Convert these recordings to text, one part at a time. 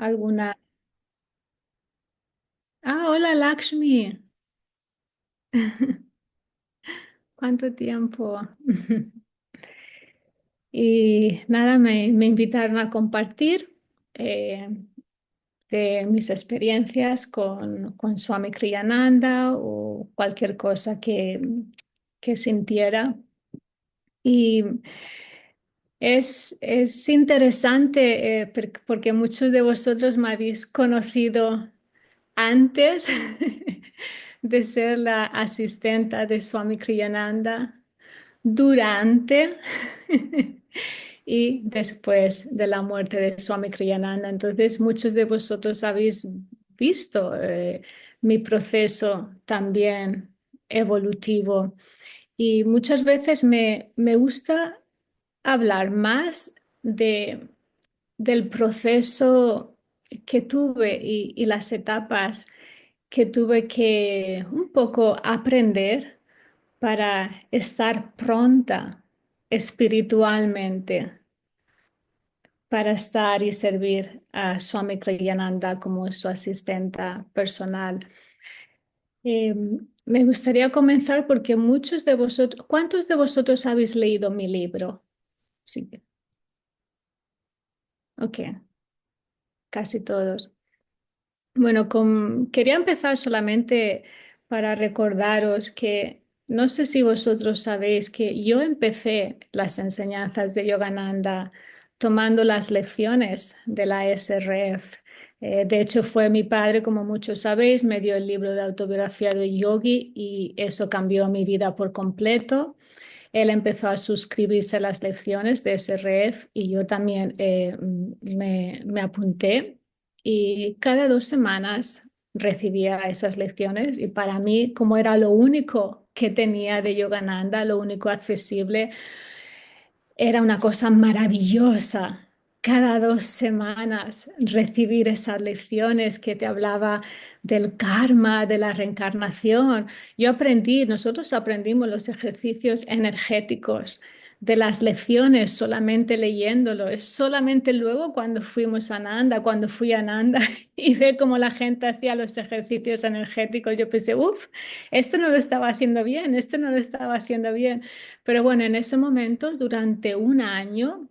alguna... Ah, hola Lakshmi. ¿Cuánto tiempo? Y nada, me invitaron a compartir eh, de mis experiencias con Swami Kriyananda o cualquier cosa que sintiera. Y es interesante porque muchos de vosotros me habéis conocido antes de ser la asistenta de Swami Kriyananda, durante y después de la muerte de Swami Kriyananda. Entonces, muchos de vosotros habéis visto mi proceso también evolutivo y muchas veces me gusta hablar más del proceso que tuve y las etapas que tuve que un poco aprender para estar pronta espiritualmente para estar y servir a Swami Kriyananda como su asistenta personal. Eh, Me gustaría comenzar porque muchos de vosotros, ¿cuántos de vosotros habéis leído mi libro? Sí, ok, casi todos. Bueno, quería empezar solamente para recordaros que no sé si vosotros sabéis que yo empecé las enseñanzas de Yogananda tomando las lecciones de la SRF. De hecho, fue mi padre, como muchos sabéis, me dio el libro de autobiografía de Yogi y eso cambió mi vida por completo. Él empezó a suscribirse a las lecciones de SRF y yo también me apunté y cada 2 semanas recibía esas lecciones y para mí, como era lo único que tenía de Yogananda, lo único accesible, era una cosa maravillosa. Cada 2 semanas recibir esas lecciones que te hablaba del karma, de la reencarnación. Nosotros aprendimos los ejercicios energéticos de las lecciones solamente leyéndolo. Es solamente luego cuando fuimos a Nanda, cuando fui a Nanda y ver cómo la gente hacía los ejercicios energéticos, yo pensé, uff, esto no lo estaba haciendo bien, esto no lo estaba haciendo bien. Pero bueno, en ese momento, durante un año,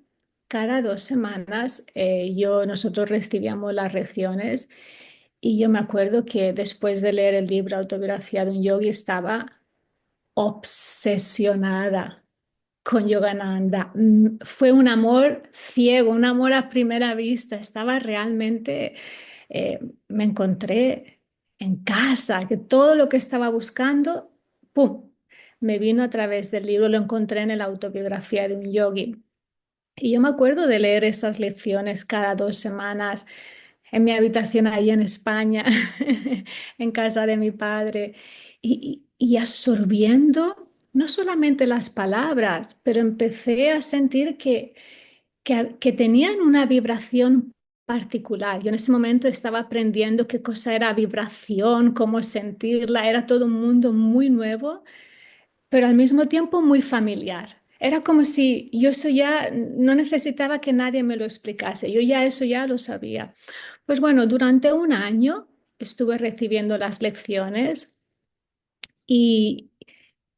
cada 2 semanas, nosotros recibíamos las lecciones y yo me acuerdo que después de leer el libro Autobiografía de un Yogi estaba obsesionada con Yogananda. Fue un amor ciego, un amor a primera vista. Estaba realmente, me encontré en casa, que todo lo que estaba buscando, ¡pum! Me vino a través del libro, lo encontré en la autobiografía de un yogi. Y yo me acuerdo de leer esas lecciones cada 2 semanas en mi habitación ahí en España, en casa de mi padre, y absorbiendo no solamente las palabras, pero empecé a sentir que tenían una vibración particular. Yo en ese momento estaba aprendiendo qué cosa era vibración, cómo sentirla, era todo un mundo muy nuevo pero al mismo tiempo muy familiar. Era como si yo eso ya no necesitaba que nadie me lo explicase, yo ya eso ya lo sabía. Pues bueno, durante un año estuve recibiendo las lecciones y,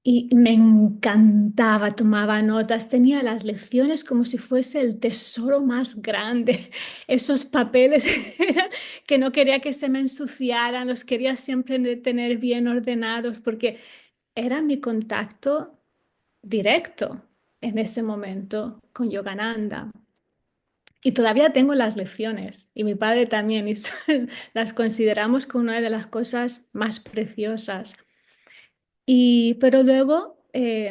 y me encantaba, tomaba notas, tenía las lecciones como si fuese el tesoro más grande. Esos papeles que no quería que se me ensuciaran, los quería siempre tener bien ordenados porque era mi contacto directo en ese momento con Yogananda. Y todavía tengo las lecciones y mi padre también, y las consideramos como una de las cosas más preciosas. Pero luego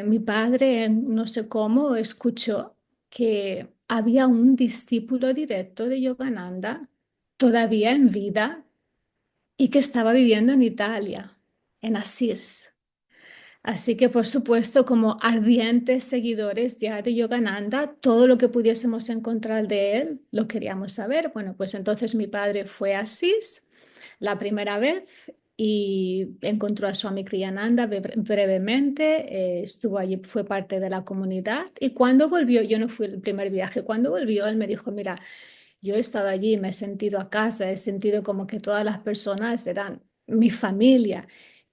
mi padre, no sé cómo, escuchó que había un discípulo directo de Yogananda todavía en vida y que estaba viviendo en Italia, en Asís. Así que, por supuesto, como ardientes seguidores ya de Yogananda, todo lo que pudiésemos encontrar de él lo queríamos saber. Bueno, pues entonces mi padre fue a Asís la primera vez y encontró a Swami Kriyananda brevemente, estuvo allí, fue parte de la comunidad y cuando volvió, yo no fui el primer viaje, cuando volvió él me dijo, mira, yo he estado allí, me he sentido a casa, he sentido como que todas las personas eran mi familia.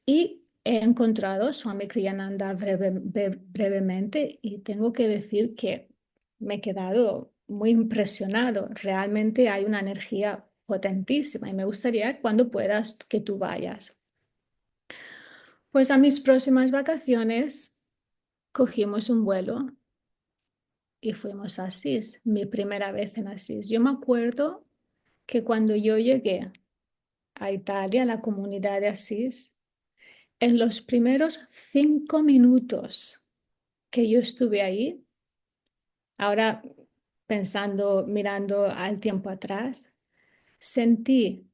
Y he encontrado a Swami Kriyananda brevemente y tengo que decir que me he quedado muy impresionado. Realmente hay una energía potentísima y me gustaría cuando puedas que tú vayas. Pues a mis próximas vacaciones cogimos un vuelo y fuimos a Asís, mi primera vez en Asís. Yo me acuerdo que cuando yo llegué a Italia, a la comunidad de Asís, en los primeros 5 minutos que yo estuve ahí, ahora pensando, mirando al tiempo atrás, sentí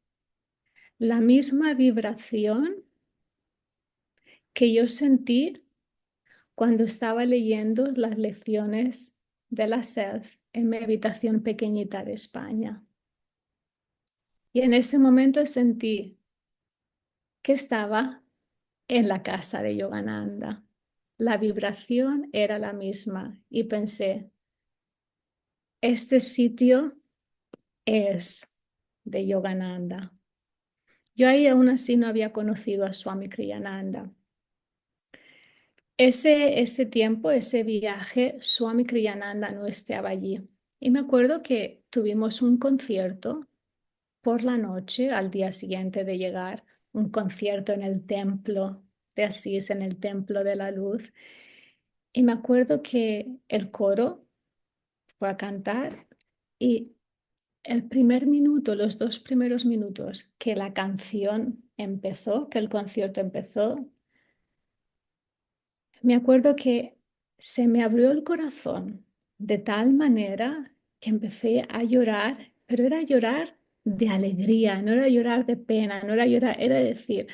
la misma vibración que yo sentí cuando estaba leyendo las lecciones de la Self en mi habitación pequeñita de España. Y en ese momento sentí que estaba en la casa de Yogananda. La vibración era la misma y pensé, este sitio es de Yogananda. Yo ahí aún así no había conocido a Swami Kriyananda. Ese tiempo, ese viaje, Swami Kriyananda no estaba allí. Y me acuerdo que tuvimos un concierto por la noche, al día siguiente de llegar, un concierto en el templo de Asís, en el Templo de la Luz. Y me acuerdo que el coro fue a cantar y el primer minuto, los 2 primeros minutos que la canción empezó, que el concierto empezó, me acuerdo que se me abrió el corazón de tal manera que empecé a llorar, pero era llorar de alegría, no era llorar de pena, no era llorar, era decir,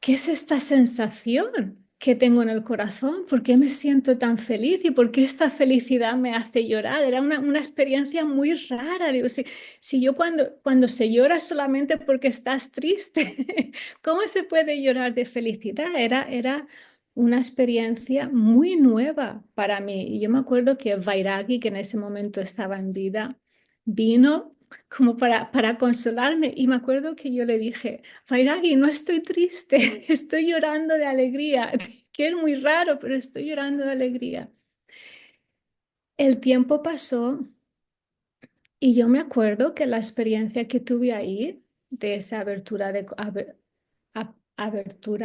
¿qué es esta sensación que tengo en el corazón? ¿Por qué me siento tan feliz y por qué esta felicidad me hace llorar? Era una experiencia muy rara. Digo, si yo cuando se llora solamente porque estás triste, ¿cómo se puede llorar de felicidad? Era una experiencia muy nueva para mí. Y yo me acuerdo que Vairagi, que en ese momento estaba en vida, vino como para consolarme y me acuerdo que yo le dije, Vairagi, no estoy triste, estoy llorando de alegría, que es muy raro, pero estoy llorando de alegría. El tiempo pasó y yo me acuerdo que la experiencia que tuve ahí, de esa abertura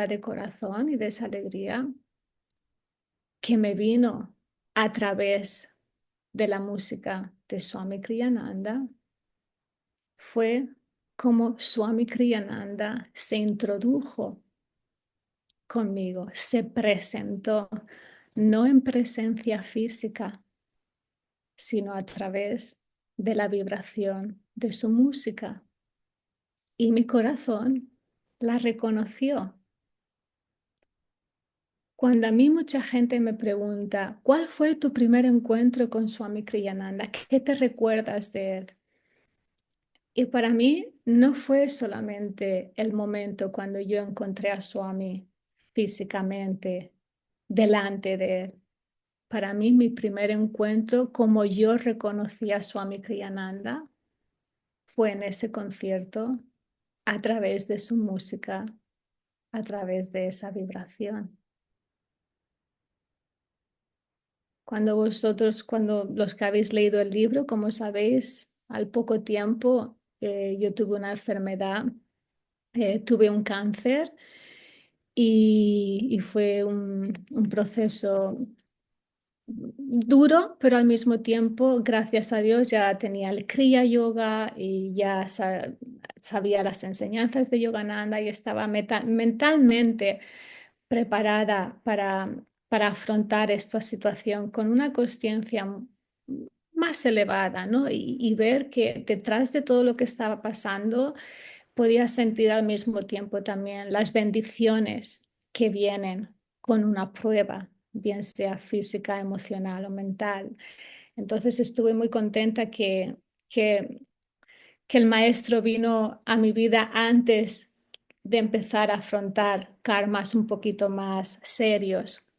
de corazón y de esa alegría, que me vino a través de la música de Swami Kriyananda, fue como Swami Kriyananda se introdujo conmigo, se presentó, no en presencia física, sino a través de la vibración de su música. Y mi corazón la reconoció. Cuando a mí mucha gente me pregunta, ¿cuál fue tu primer encuentro con Swami Kriyananda? ¿Qué te recuerdas de él? Y para mí no fue solamente el momento cuando yo encontré a Swami físicamente delante de él. Para mí mi primer encuentro, como yo reconocí a Swami Kriyananda, fue en ese concierto a través de su música, a través de esa vibración. Cuando los que habéis leído el libro, como sabéis, al poco tiempo yo tuve una enfermedad, tuve un cáncer y fue un proceso duro, pero al mismo tiempo, gracias a Dios, ya tenía el Kriya Yoga y ya sabía las enseñanzas de Yogananda y estaba mentalmente preparada para afrontar esta situación con una conciencia más elevada, ¿no? Y ver que detrás de todo lo que estaba pasando, podía sentir al mismo tiempo también las bendiciones que vienen con una prueba, bien sea física, emocional o mental. Entonces estuve muy contenta que, que el maestro vino a mi vida antes de empezar a afrontar karmas un poquito más serios.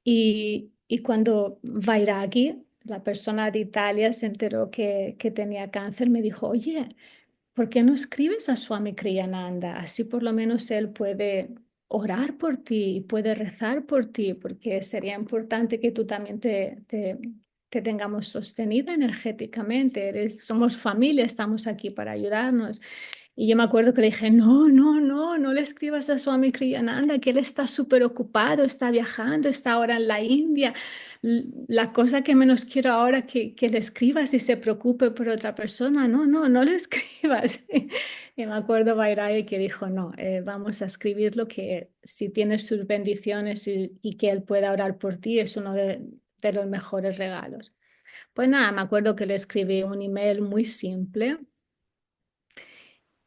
Y cuando Vairagi la persona de Italia se enteró que tenía cáncer, me dijo, oye, ¿por qué no escribes a Swami Kriyananda? Así por lo menos él puede orar por ti y puede rezar por ti, porque sería importante que tú también te tengamos sostenida energéticamente. Somos familia, estamos aquí para ayudarnos. Y yo me acuerdo que le dije, no, no, no, no le escribas a Swami Kriyananda, que él está súper ocupado, está viajando, está ahora en la India. La cosa que menos quiero ahora es que le escribas y se preocupe por otra persona. No, no, no le escribas. Y me acuerdo Vairagi que dijo, no, vamos a escribirlo, que si tienes sus bendiciones y que él pueda orar por ti es uno de los mejores regalos. Pues nada, me acuerdo que le escribí un email muy simple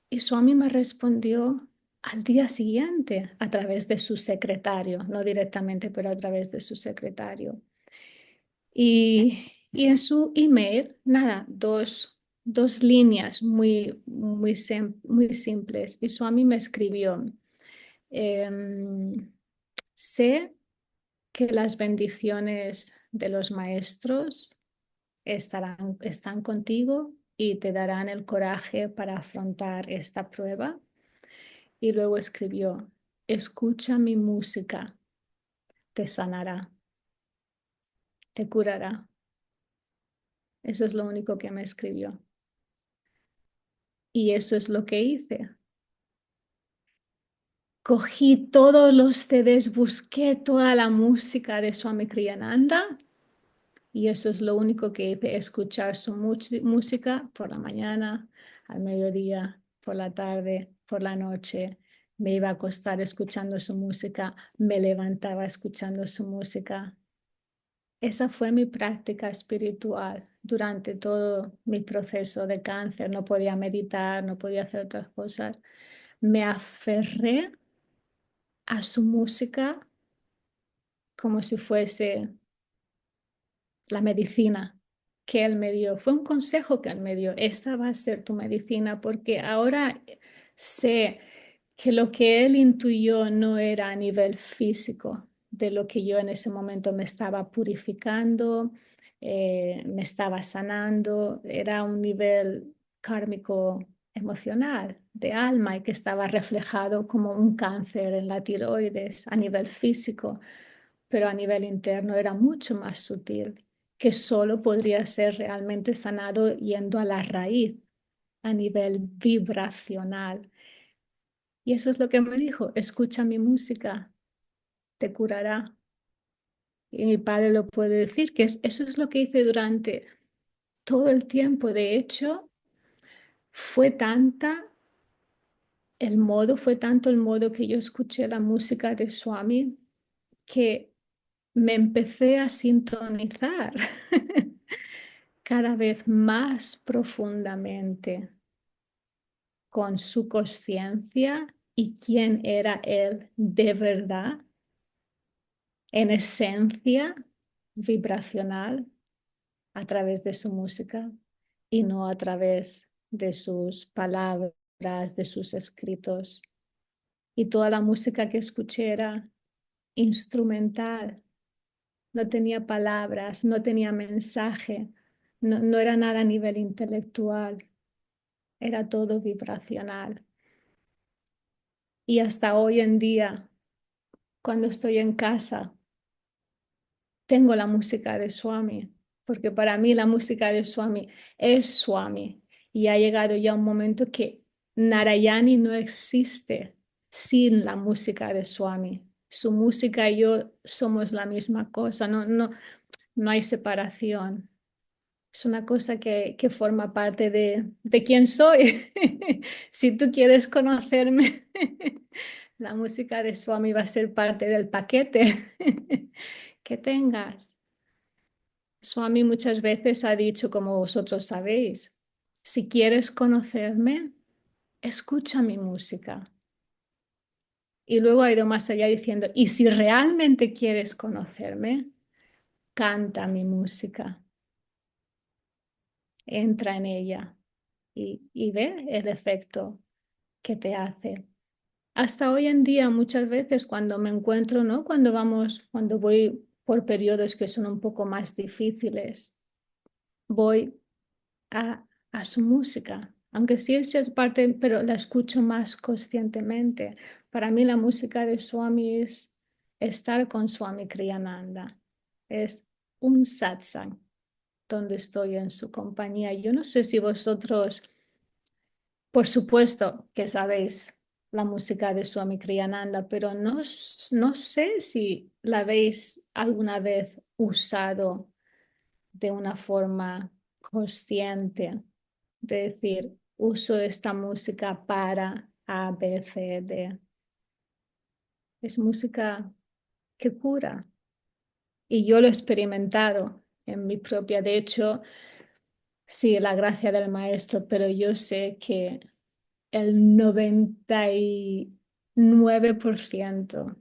y Swami me respondió al día siguiente a través de su secretario, no directamente, pero a través de su secretario. Y en su email, nada, dos líneas muy simples. Y Swami me escribió, em, sé que las bendiciones de los maestros están contigo y te darán el coraje para afrontar esta prueba. Y luego escribió, escucha mi música, te sanará, te curará. Eso es lo único que me escribió. Y eso es lo que hice. Cogí todos los CDs, busqué toda la música de Swami Kriyananda y eso es lo único que hice, escuchar su música por la mañana, al mediodía, por la tarde, por la noche. Me iba a acostar escuchando su música, me levantaba escuchando su música. Esa fue mi práctica espiritual durante todo mi proceso de cáncer. No podía meditar, no podía hacer otras cosas. Me aferré a su música como si fuese la medicina que él me dio. Fue un consejo que él me dio. Esta va a ser tu medicina porque ahora sé que lo que él intuyó no era a nivel físico, de lo que yo en ese momento me estaba purificando, me estaba sanando, era un nivel kármico emocional, de alma, y que estaba reflejado como un cáncer en la tiroides a nivel físico, pero a nivel interno era mucho más sutil, que solo podría ser realmente sanado yendo a la raíz, a nivel vibracional. Y eso es lo que me dijo, escucha mi música, te curará. Y mi padre lo puede decir, que eso es lo que hice durante todo el tiempo. De hecho, fue tanta fue tanto el modo que yo escuché la música de Swami que me empecé a sintonizar cada vez más profundamente con su conciencia y quién era él de verdad, en esencia vibracional, a través de su música y no a través de sus palabras, de sus escritos. Y toda la música que escuché era instrumental, no tenía palabras, no tenía mensaje, no era nada a nivel intelectual, era todo vibracional. Y hasta hoy en día, cuando estoy en casa, tengo la música de Swami, porque para mí la música de Swami es Swami. Y ha llegado ya un momento que Narayani no existe sin la música de Swami. Su música y yo somos la misma cosa, no hay separación. Es una cosa que forma parte de quién soy. Si tú quieres conocerme, la música de Swami va a ser parte del paquete que tengas. Swami muchas veces ha dicho, como vosotros sabéis, si quieres conocerme, escucha mi música. Y luego ha ido más allá diciendo, y si realmente quieres conocerme, canta mi música, entra en ella y ve el efecto que te hace. Hasta hoy en día, muchas veces cuando me encuentro, ¿no? Cuando voy por periodos que son un poco más difíciles, voy a su música. Aunque sí es parte, pero la escucho más conscientemente. Para mí la música de Swami es estar con Swami Kriyananda. Es un satsang donde estoy en su compañía. Yo no sé si vosotros, por supuesto que sabéis la música de Swami Kriyananda, pero no sé si la habéis alguna vez usado de una forma consciente, de decir, uso esta música para A, B, C, D. Es música que cura y yo lo he experimentado en mi propia. De hecho, sí, la gracia del maestro, pero yo sé que el 99%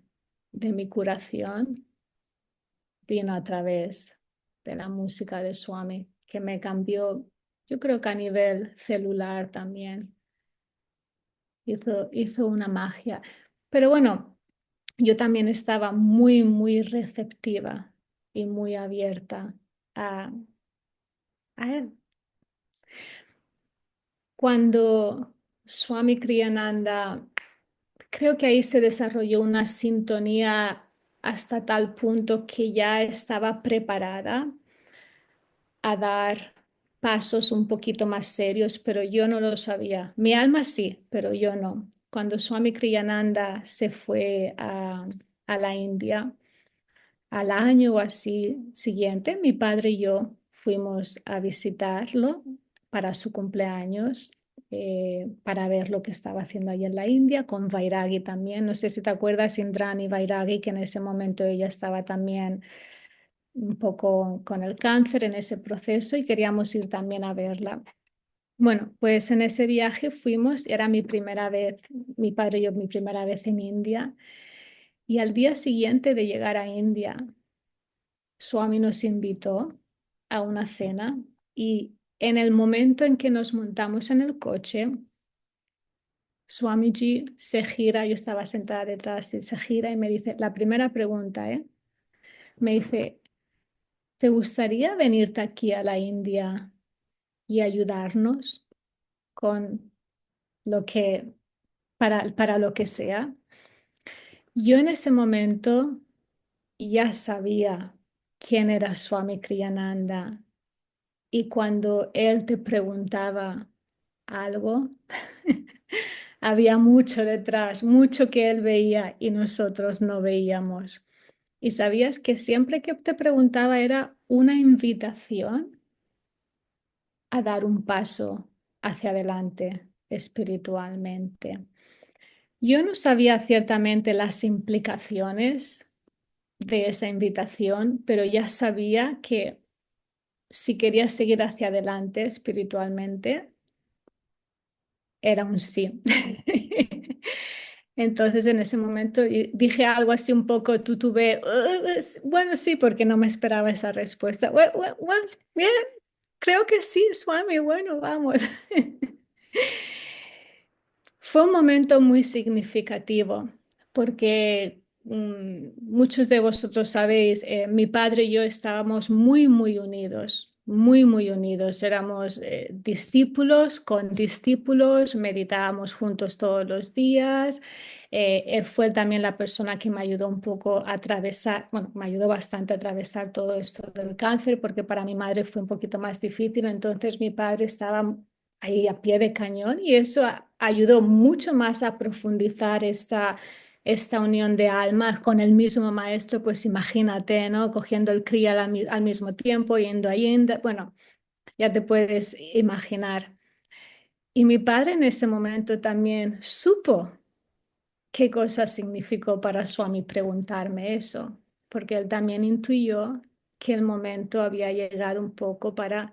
de mi curación vino a través de la música de Swami, que me cambió, yo creo que a nivel celular también, hizo una magia. Pero bueno, yo también estaba muy, muy receptiva y muy abierta a, a él. Cuando Swami Kriyananda, creo que ahí se desarrolló una sintonía hasta tal punto que ya estaba preparada a dar pasos un poquito más serios, pero yo no lo sabía. Mi alma sí, pero yo no. Cuando Swami Kriyananda se fue a la India, al año o así siguiente, mi padre y yo fuimos a visitarlo para su cumpleaños, para ver lo que estaba haciendo allí en la India, con Vairagi también. No sé si te acuerdas, Indrani Vairagi, que en ese momento ella estaba también un poco con el cáncer en ese proceso y queríamos ir también a verla. Bueno, pues en ese viaje fuimos, era mi primera vez, mi padre y yo, mi primera vez en India. Y al día siguiente de llegar a India, Swami nos invitó a una cena y en el momento en que nos montamos en el coche, Swamiji se gira, yo estaba sentada detrás y se gira y me dice, la primera pregunta, me dice, ¿te gustaría venirte aquí a la India y ayudarnos con lo que, para lo que sea? Yo en ese momento ya sabía quién era Swami Kriyananda y cuando él te preguntaba algo, había mucho detrás, mucho que él veía y nosotros no veíamos. Y sabías que siempre que te preguntaba era una invitación a dar un paso hacia adelante espiritualmente. Yo no sabía ciertamente las implicaciones de esa invitación, pero ya sabía que si quería seguir hacia adelante espiritualmente, era un sí. Entonces en ese momento dije algo así un poco tuve, bueno, sí, porque no me esperaba esa respuesta. Bien, creo que sí, Swami, bueno, vamos. Fue un momento muy significativo porque muchos de vosotros sabéis, mi padre y yo estábamos muy, muy unidos, muy, muy unidos. Éramos discípulos con discípulos, meditábamos juntos todos los días. Él fue también la persona que me ayudó un poco a atravesar, bueno, me ayudó bastante a atravesar todo esto del cáncer, porque para mi madre fue un poquito más difícil. Entonces mi padre estaba ahí a pie de cañón y eso ayudó mucho más a profundizar esta unión de almas con el mismo maestro, pues imagínate, ¿no? Cogiendo el cría al mismo tiempo, yendo a India, bueno, ya te puedes imaginar. Y mi padre en ese momento también supo qué cosa significó para Swami preguntarme eso, porque él también intuyó que el momento había llegado un poco para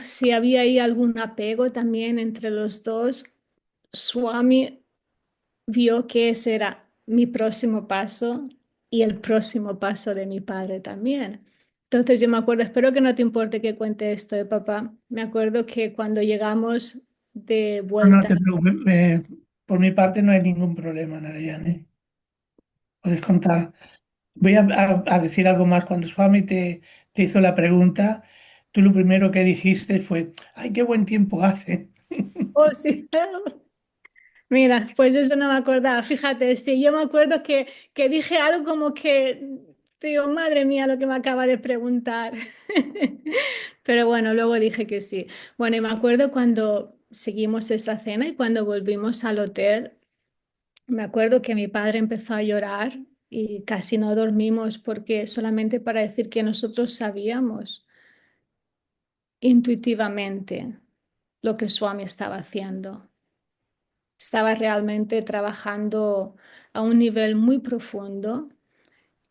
si había ahí algún apego también entre los dos, Swami vio que ese era mi próximo paso y el próximo paso de mi padre también. Entonces yo me acuerdo, espero que no te importe que cuente esto de papá. Me acuerdo que cuando llegamos de No, no vuelta, te preocupes, por mi parte no hay ningún problema, Narayane. Puedes contar. Voy a decir algo más. Cuando Swami te hizo la pregunta, tú lo primero que dijiste fue, ¡ay, qué buen tiempo hace! Oh, sí. Mira, pues eso no me acordaba. Fíjate, sí, yo me acuerdo que dije algo como que, digo, madre mía, lo que me acaba de preguntar. Pero bueno, luego dije que sí. Bueno, y me acuerdo cuando seguimos esa cena y cuando volvimos al hotel, me acuerdo que mi padre empezó a llorar y casi no dormimos porque solamente para decir que nosotros sabíamos intuitivamente lo que Swami estaba haciendo. Estaba realmente trabajando a un nivel muy profundo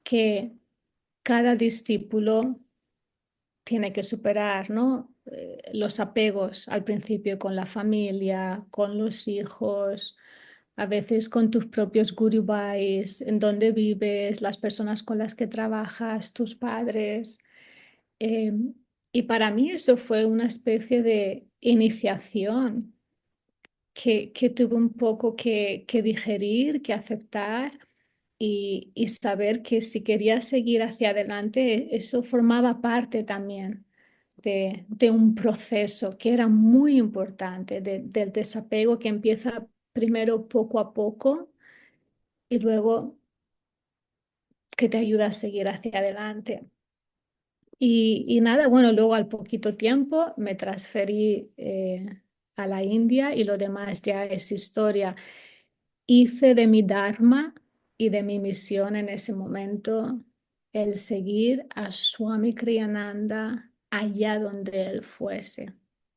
que cada discípulo tiene que superar, ¿no? Los apegos al principio con la familia, con los hijos, a veces con tus propios gurubais, en donde vives, las personas con las que trabajas, tus padres. Eh, y para mí eso fue una especie de iniciación que tuve un poco que digerir, que aceptar y saber que si quería seguir hacia adelante, eso formaba parte también de un proceso que era muy importante, del desapego que empieza primero poco a poco y luego que te ayuda a seguir hacia adelante. Y nada, bueno, luego al poquito tiempo me transferí a la India y lo demás ya es historia. Hice de mi Dharma y de mi misión en ese momento el seguir a Swami Kriyananda allá donde él fuese.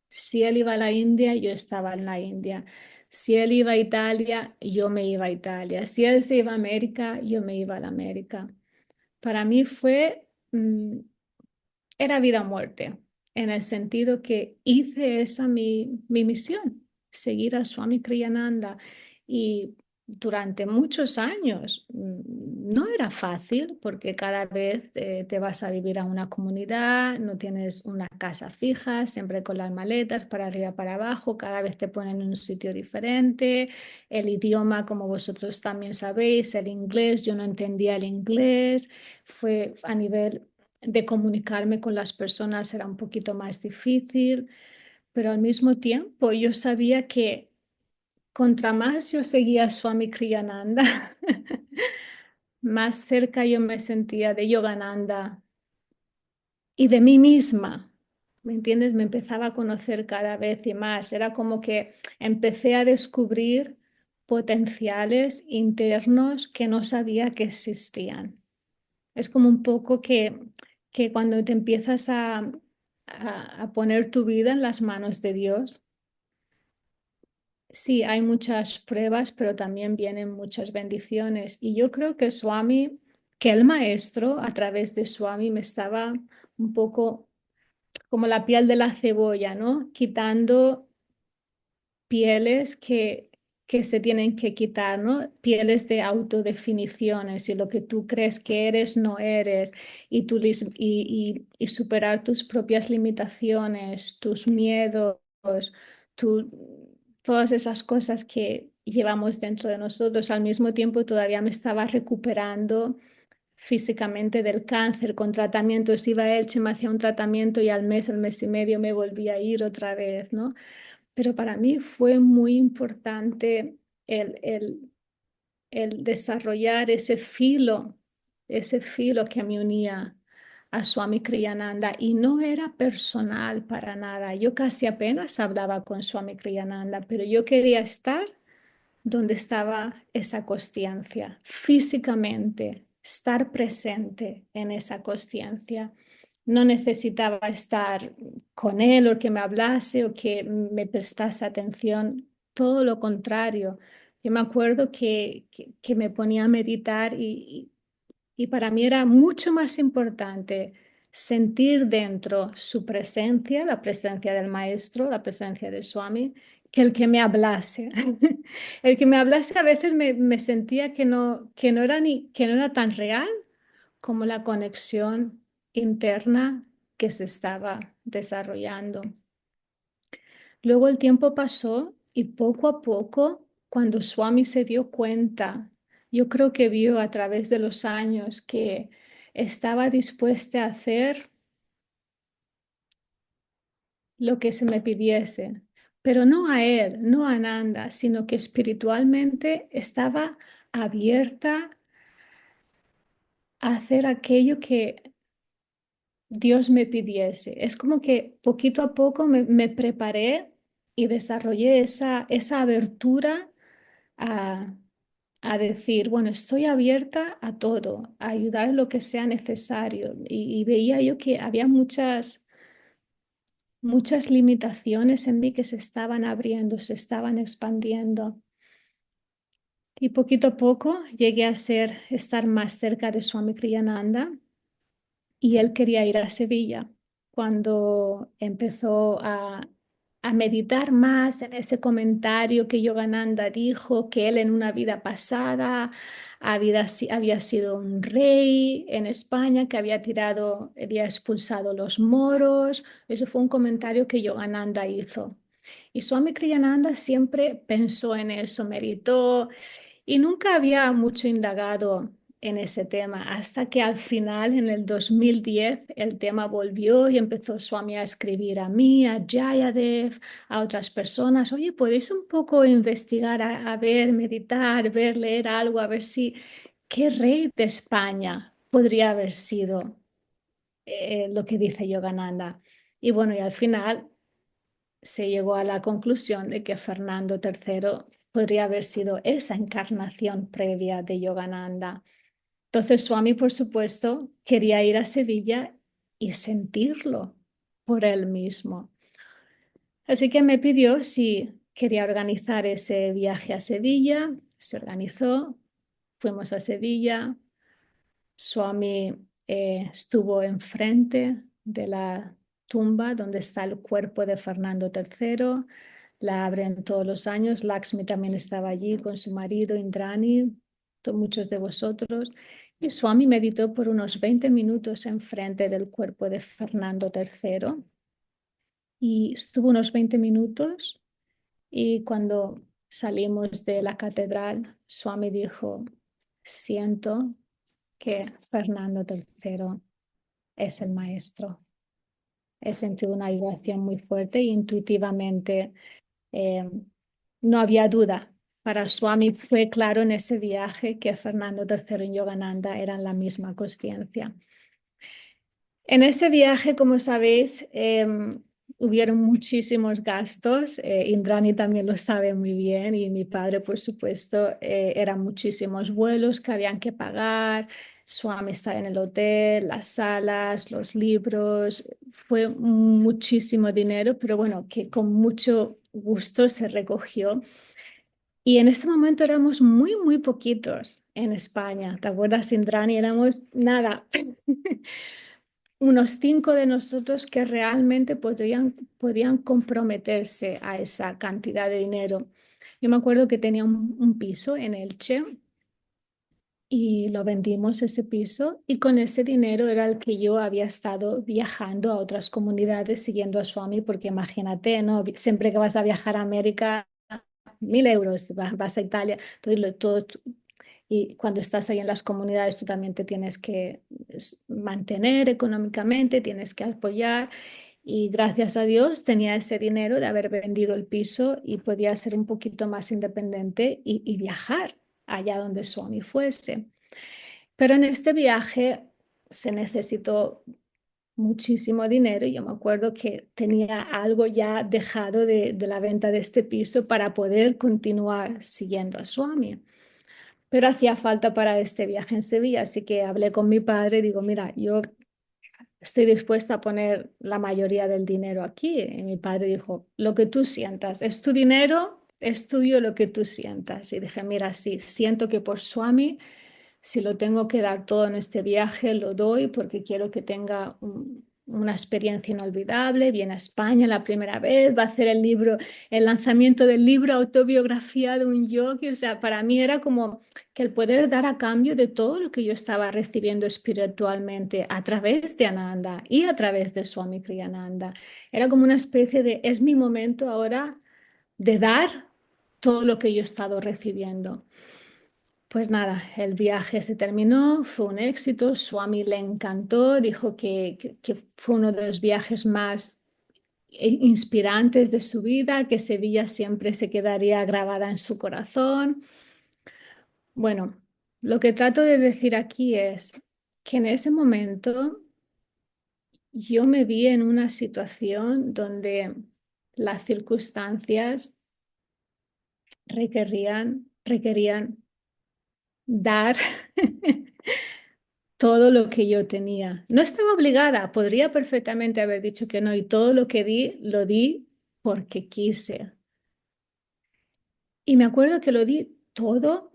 Si él iba a la India, yo estaba en la India. Si él iba a Italia, yo me iba a Italia. Si él se iba a América, yo me iba a la América. Para mí fue era vida o muerte, en el sentido que hice esa mi misión, seguir a Swami Kriyananda. Y durante muchos años no era fácil porque cada vez te vas a vivir a una comunidad, no tienes una casa fija, siempre con las maletas para arriba, para abajo, cada vez te ponen en un sitio diferente, el idioma, como vosotros también sabéis, el inglés, yo no entendía el inglés, fue a nivel de comunicarme con las personas era un poquito más difícil, pero al mismo tiempo yo sabía que contra más yo seguía a Swami Kriyananda, más cerca yo me sentía de Yogananda y de mí misma. ¿Me entiendes? Me empezaba a conocer cada vez y más. Era como que empecé a descubrir potenciales internos que no sabía que existían. Es como un poco que cuando te empiezas a poner tu vida en las manos de Dios, sí, hay muchas pruebas, pero también vienen muchas bendiciones. Y yo creo que Swami, que el maestro a través de Swami me estaba un poco como la piel de la cebolla, ¿no? Quitando pieles que se tienen que quitar, ¿no? Pieles de autodefiniciones y lo que tú crees que eres, no eres, y superar tus propias limitaciones, tus miedos, tu- todas esas cosas que llevamos dentro de nosotros. Al mismo tiempo, todavía me estaba recuperando físicamente del cáncer con tratamientos. Iba a Elche, me hacía un tratamiento y al mes y medio me volví a ir otra vez, ¿no? Pero para mí fue muy importante el, el, el desarrollar ese filo que me unía a Swami Kriyananda y no era personal para nada. Yo casi apenas hablaba con Swami Kriyananda, pero yo quería estar donde estaba esa consciencia, físicamente, estar presente en esa consciencia. No necesitaba estar con él o que me hablase o que me prestase atención, todo lo contrario. Yo me acuerdo que me ponía a meditar y para mí era mucho más importante sentir dentro su presencia, la presencia del maestro, la presencia del Swami, que el que me hablase. El que me hablase a veces me sentía que no era tan real como la conexión interna que se estaba desarrollando. Luego el tiempo pasó y poco a poco, cuando Swami se dio cuenta, yo creo que vio a través de los años que estaba dispuesta a hacer. lo que se me pidiese, pero no a él, no a Ananda, sino que espiritualmente estaba abierta a hacer aquello que Dios me pidiese. Es como que poquito a poco me preparé y desarrollé esa abertura a, a decir, bueno, estoy abierta a todo, a ayudar en lo que sea necesario. Y veía yo que había muchas limitaciones en mí que se estaban abriendo, se estaban expandiendo. Y poquito a poco llegué a estar más cerca de Swami Kriyananda y él quería ir a Sevilla. Cuando empezó a meditar más en ese comentario que Yogananda dijo, que él en una vida pasada había sido un rey en España, que había expulsado los moros. Eso fue un comentario que Yogananda hizo. Y Swami Kriyananda siempre pensó en eso, meditó y nunca había mucho indagado en ese tema, hasta que al final, en el 2010, el tema volvió y empezó Swami a escribir a mí, a Jayadev, a otras personas. Oye, ¿podéis un poco investigar, a ver, meditar, ver, leer algo, a ver si qué rey de España podría haber sido lo que dice Yogananda? Y bueno, y al final se llegó a la conclusión de que Fernando III podría haber sido esa encarnación previa de Yogananda. Entonces Swami, por supuesto, quería ir a Sevilla y sentirlo por él mismo. Así que me pidió si quería organizar ese viaje a Sevilla. Se organizó, fuimos a Sevilla. Swami estuvo enfrente de la tumba donde está el cuerpo de Fernando III. La abren todos los años. Lakshmi también estaba allí con su marido Indrani, muchos de vosotros. Y Swami meditó por unos 20 minutos enfrente del cuerpo de Fernando III. Y estuvo unos 20 minutos. Y cuando salimos de la catedral, Swami dijo, siento que Fernando III es el maestro. He sentido una vibración muy fuerte e intuitivamente eh, no había duda. Para Swami fue claro en ese viaje que Fernando III y Yogananda eran la misma consciencia. En ese viaje, como sabéis, hubieron muchísimos gastos. Indrani también lo sabe muy bien y mi padre, por supuesto, eran muchísimos vuelos que habían que pagar. Swami estaba en el hotel, las salas, los libros. Fue muchísimo dinero, pero bueno, que con mucho gusto se recogió. Y en ese momento éramos muy, muy poquitos en España. ¿Te acuerdas, Indrani? Éramos nada. Unos 5 de nosotros que realmente podrían comprometerse a esa cantidad de dinero. Yo me acuerdo que tenía un piso en Elche y lo vendimos ese piso y con ese dinero era el que yo había estado viajando a otras comunidades siguiendo a Swami, porque imagínate, ¿no? Siempre que vas a viajar a América, 1.000 euros, vas a Italia, todo, y cuando estás ahí en las comunidades, tú también te tienes que mantener económicamente, tienes que apoyar. Y gracias a Dios tenía ese dinero de haber vendido el piso y podía ser un poquito más independiente y viajar allá donde Swami fuese. Pero en este viaje se necesitó muchísimo dinero y yo me acuerdo que tenía algo ya dejado de la venta de este piso para poder continuar siguiendo a Swami. Pero hacía falta para este viaje en Sevilla, así que hablé con mi padre y digo, mira, yo estoy dispuesta a poner la mayoría del dinero aquí. Y mi padre dijo, lo que tú sientas, es tu dinero, es tuyo lo que tú sientas. Y dije, mira, sí, siento que por Swami, si lo tengo que dar todo en este viaje, lo doy porque quiero que tenga una experiencia inolvidable. Viene a España la primera vez, va a hacer el lanzamiento del libro Autobiografía de un yogi. O sea, para mí era como que el poder dar a cambio de todo lo que yo estaba recibiendo espiritualmente a través de Ananda y a través de Swami Kriyananda. Era como una especie de, es mi momento ahora de dar todo lo que yo he estado recibiendo. Pues nada, el viaje se terminó, fue un éxito, Swami le encantó, dijo que fue uno de los viajes más inspirantes de su vida, que Sevilla siempre se quedaría grabada en su corazón. Bueno, lo que trato de decir aquí es que en ese momento yo me vi en una situación donde las circunstancias requerían dar todo lo que yo tenía. No estaba obligada, podría perfectamente haber dicho que no, y todo lo que di, lo di porque quise. Y me acuerdo que lo di todo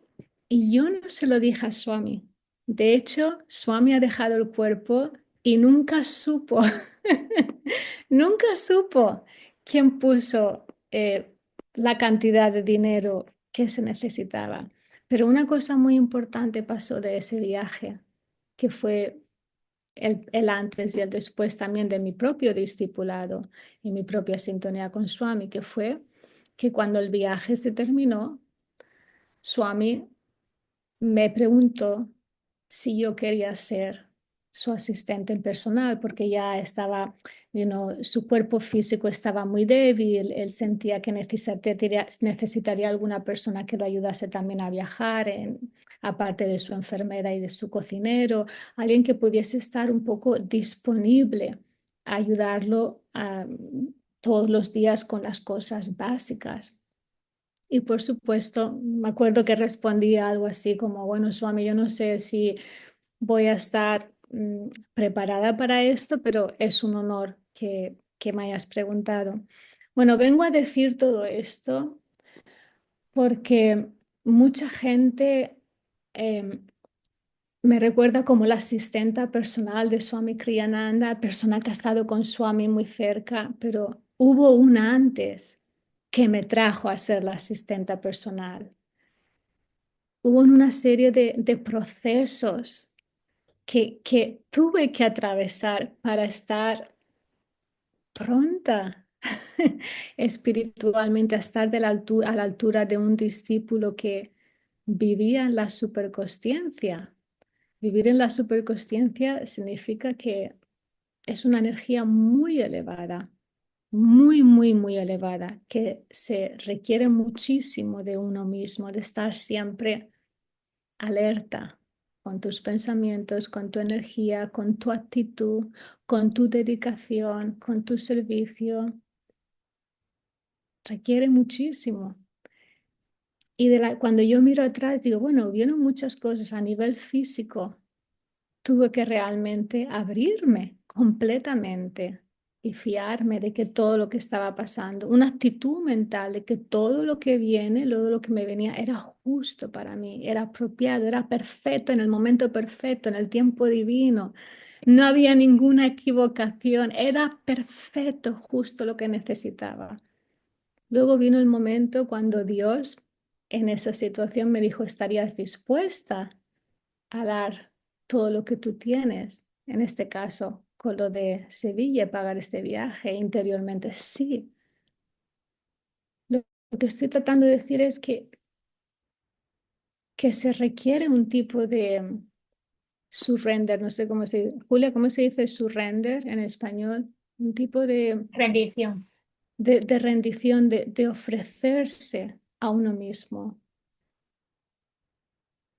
y yo no se lo dije a Swami. De hecho, Swami ha dejado el cuerpo y nunca supo, nunca supo quién puso la cantidad de dinero que se necesitaba. Pero una cosa muy importante pasó de ese viaje, que fue el antes y el después también de mi propio discipulado y mi propia sintonía con Swami, que fue que cuando el viaje se terminó, Swami me preguntó si yo quería ser su asistente personal, porque ya estaba, su cuerpo físico estaba muy débil, él sentía que necesitaría alguna persona que lo ayudase también a viajar, aparte de su enfermera y de su cocinero, alguien que pudiese estar un poco disponible a ayudarlo todos los días con las cosas básicas. Y por supuesto, me acuerdo que respondí algo así como, bueno, Swami, yo no sé si voy a estar preparada para esto, pero es un honor que me hayas preguntado. Bueno, vengo a decir todo esto porque mucha gente me recuerda como la asistenta personal de Swami Kriyananda, persona que ha estado con Swami muy cerca, pero hubo una antes que me trajo a ser la asistenta personal. Hubo una serie de procesos que tuve que atravesar para estar pronta espiritualmente, a estar a la altura de un discípulo que vivía en la superconsciencia. Vivir en la superconsciencia significa que es una energía muy elevada, muy, muy, muy elevada, que se requiere muchísimo de uno mismo, de estar siempre alerta con tus pensamientos, con tu energía, con tu actitud, con tu dedicación, con tu servicio. Requiere muchísimo. Y cuando yo miro atrás, digo, bueno, hubieron muchas cosas a nivel físico. Tuve que realmente abrirme completamente y fiarme de que todo lo que estaba pasando, una actitud mental de que todo lo que viene, todo lo que me venía era justo para mí, era apropiado, era perfecto en el momento perfecto, en el tiempo divino. No había ninguna equivocación, era perfecto, justo lo que necesitaba. Luego vino el momento cuando Dios en esa situación me dijo, ¿estarías dispuesta a dar todo lo que tú tienes? En este caso, con lo de Sevilla, pagar este viaje interiormente, sí. Lo que estoy tratando de decir es que se requiere un tipo de surrender, no sé cómo se dice. Julia, ¿cómo se dice surrender en español? Un tipo Rendición. de rendición, de ofrecerse a uno mismo.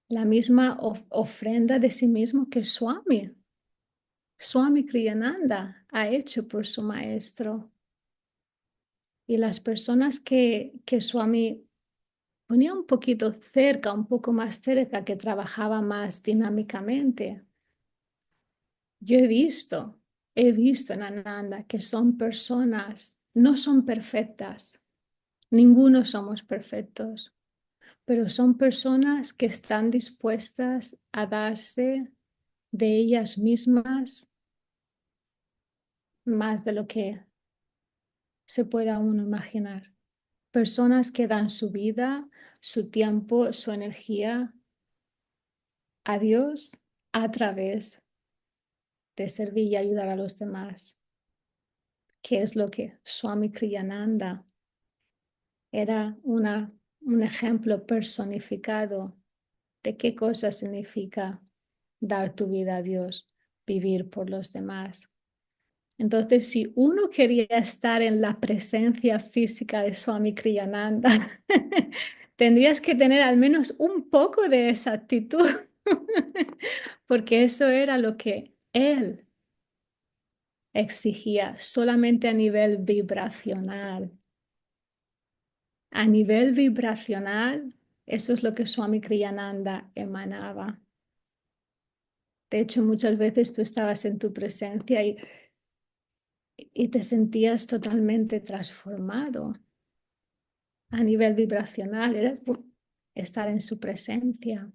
La misma ofrenda de sí mismo que Swami Kriyananda ha hecho por su maestro. Y las personas que Swami ponía un poquito cerca, un poco más cerca, que trabajaba más dinámicamente, yo he visto en Ananda que son personas, no son perfectas, ninguno somos perfectos, pero son personas que están dispuestas a darse de ellas mismas más de lo que se pueda uno imaginar. Personas que dan su vida, su tiempo, su energía a Dios a través de servir y ayudar a los demás, que es lo que Swami Kriyananda era un ejemplo personificado de qué cosa significa dar tu vida a Dios, vivir por los demás. Entonces, si uno quería estar en la presencia física de Swami Kriyananda, tendrías que tener al menos un poco de esa actitud, porque eso era lo que él exigía, solamente a nivel vibracional. A nivel vibracional, eso es lo que Swami Kriyananda emanaba. De hecho, muchas veces tú estabas en tu presencia y te sentías totalmente transformado a nivel vibracional, era estar en su presencia.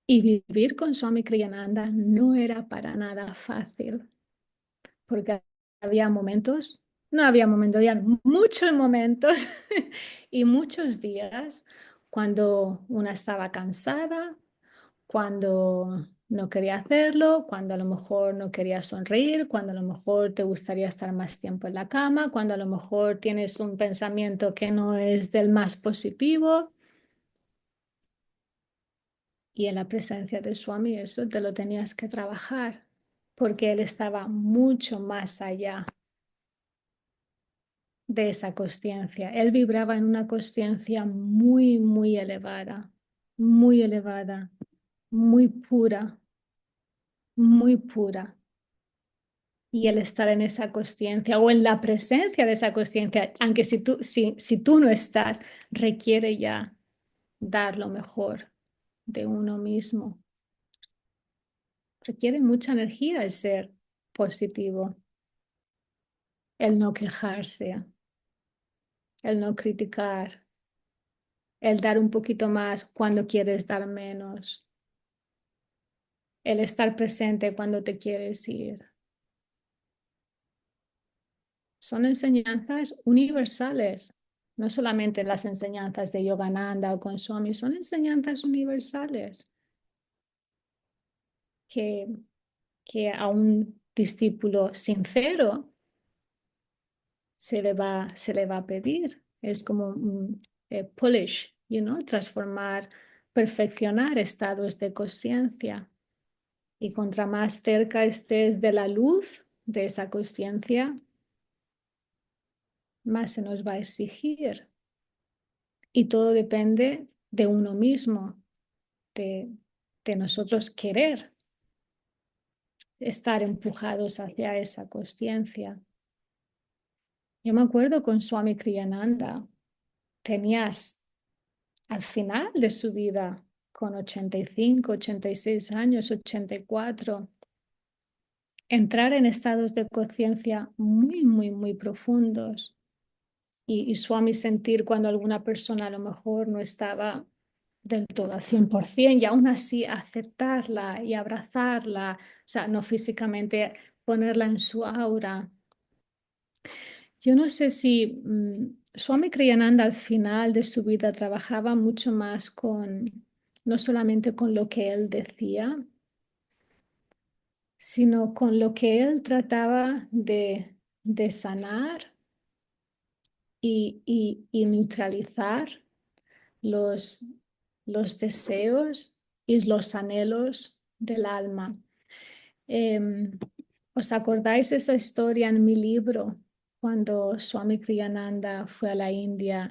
Y vivir con Swami Kriyananda no era para nada fácil, porque había momentos, no había momentos, había muchos momentos y muchos días cuando una estaba cansada, cuando no quería hacerlo, cuando a lo mejor no quería sonreír, cuando a lo mejor te gustaría estar más tiempo en la cama, cuando a lo mejor tienes un pensamiento que no es del más positivo. Y en la presencia de Swami eso te lo tenías que trabajar, porque él estaba mucho más allá de esa consciencia. Él vibraba en una consciencia muy, muy elevada, muy pura, muy pura. Y el estar en esa consciencia o en la presencia de esa consciencia, aunque si tú no estás, requiere ya dar lo mejor de uno mismo. Requiere mucha energía el ser positivo, el no quejarse, el no criticar, el dar un poquito más cuando quieres dar menos, el estar presente cuando te quieres ir. Son enseñanzas universales, no solamente las enseñanzas de Yogananda o con Swami, son enseñanzas universales que, que a un discípulo sincero se le va a pedir. Es como un polish, transformar, perfeccionar estados de conciencia. Y contra más cerca estés de la luz de esa conciencia, más se nos va a exigir. Y todo depende de uno mismo, de, de nosotros querer estar empujados hacia esa conciencia. Yo me acuerdo con Swami Kriyananda, tenías al final de su vida, con 85, 86 años, 84, entrar en estados de conciencia muy profundos y Swami sentir cuando alguna persona a lo mejor no estaba del todo al 100% y aún así aceptarla y abrazarla, o sea, no físicamente ponerla en su aura. Yo no sé si Swami Kriyananda al final de su vida trabajaba mucho más no solamente con lo que él decía, sino con lo que él trataba de sanar y neutralizar los, los deseos y los anhelos del alma. Em, ¿Os acordáis esa historia en mi libro cuando Swami Kriyananda fue a la India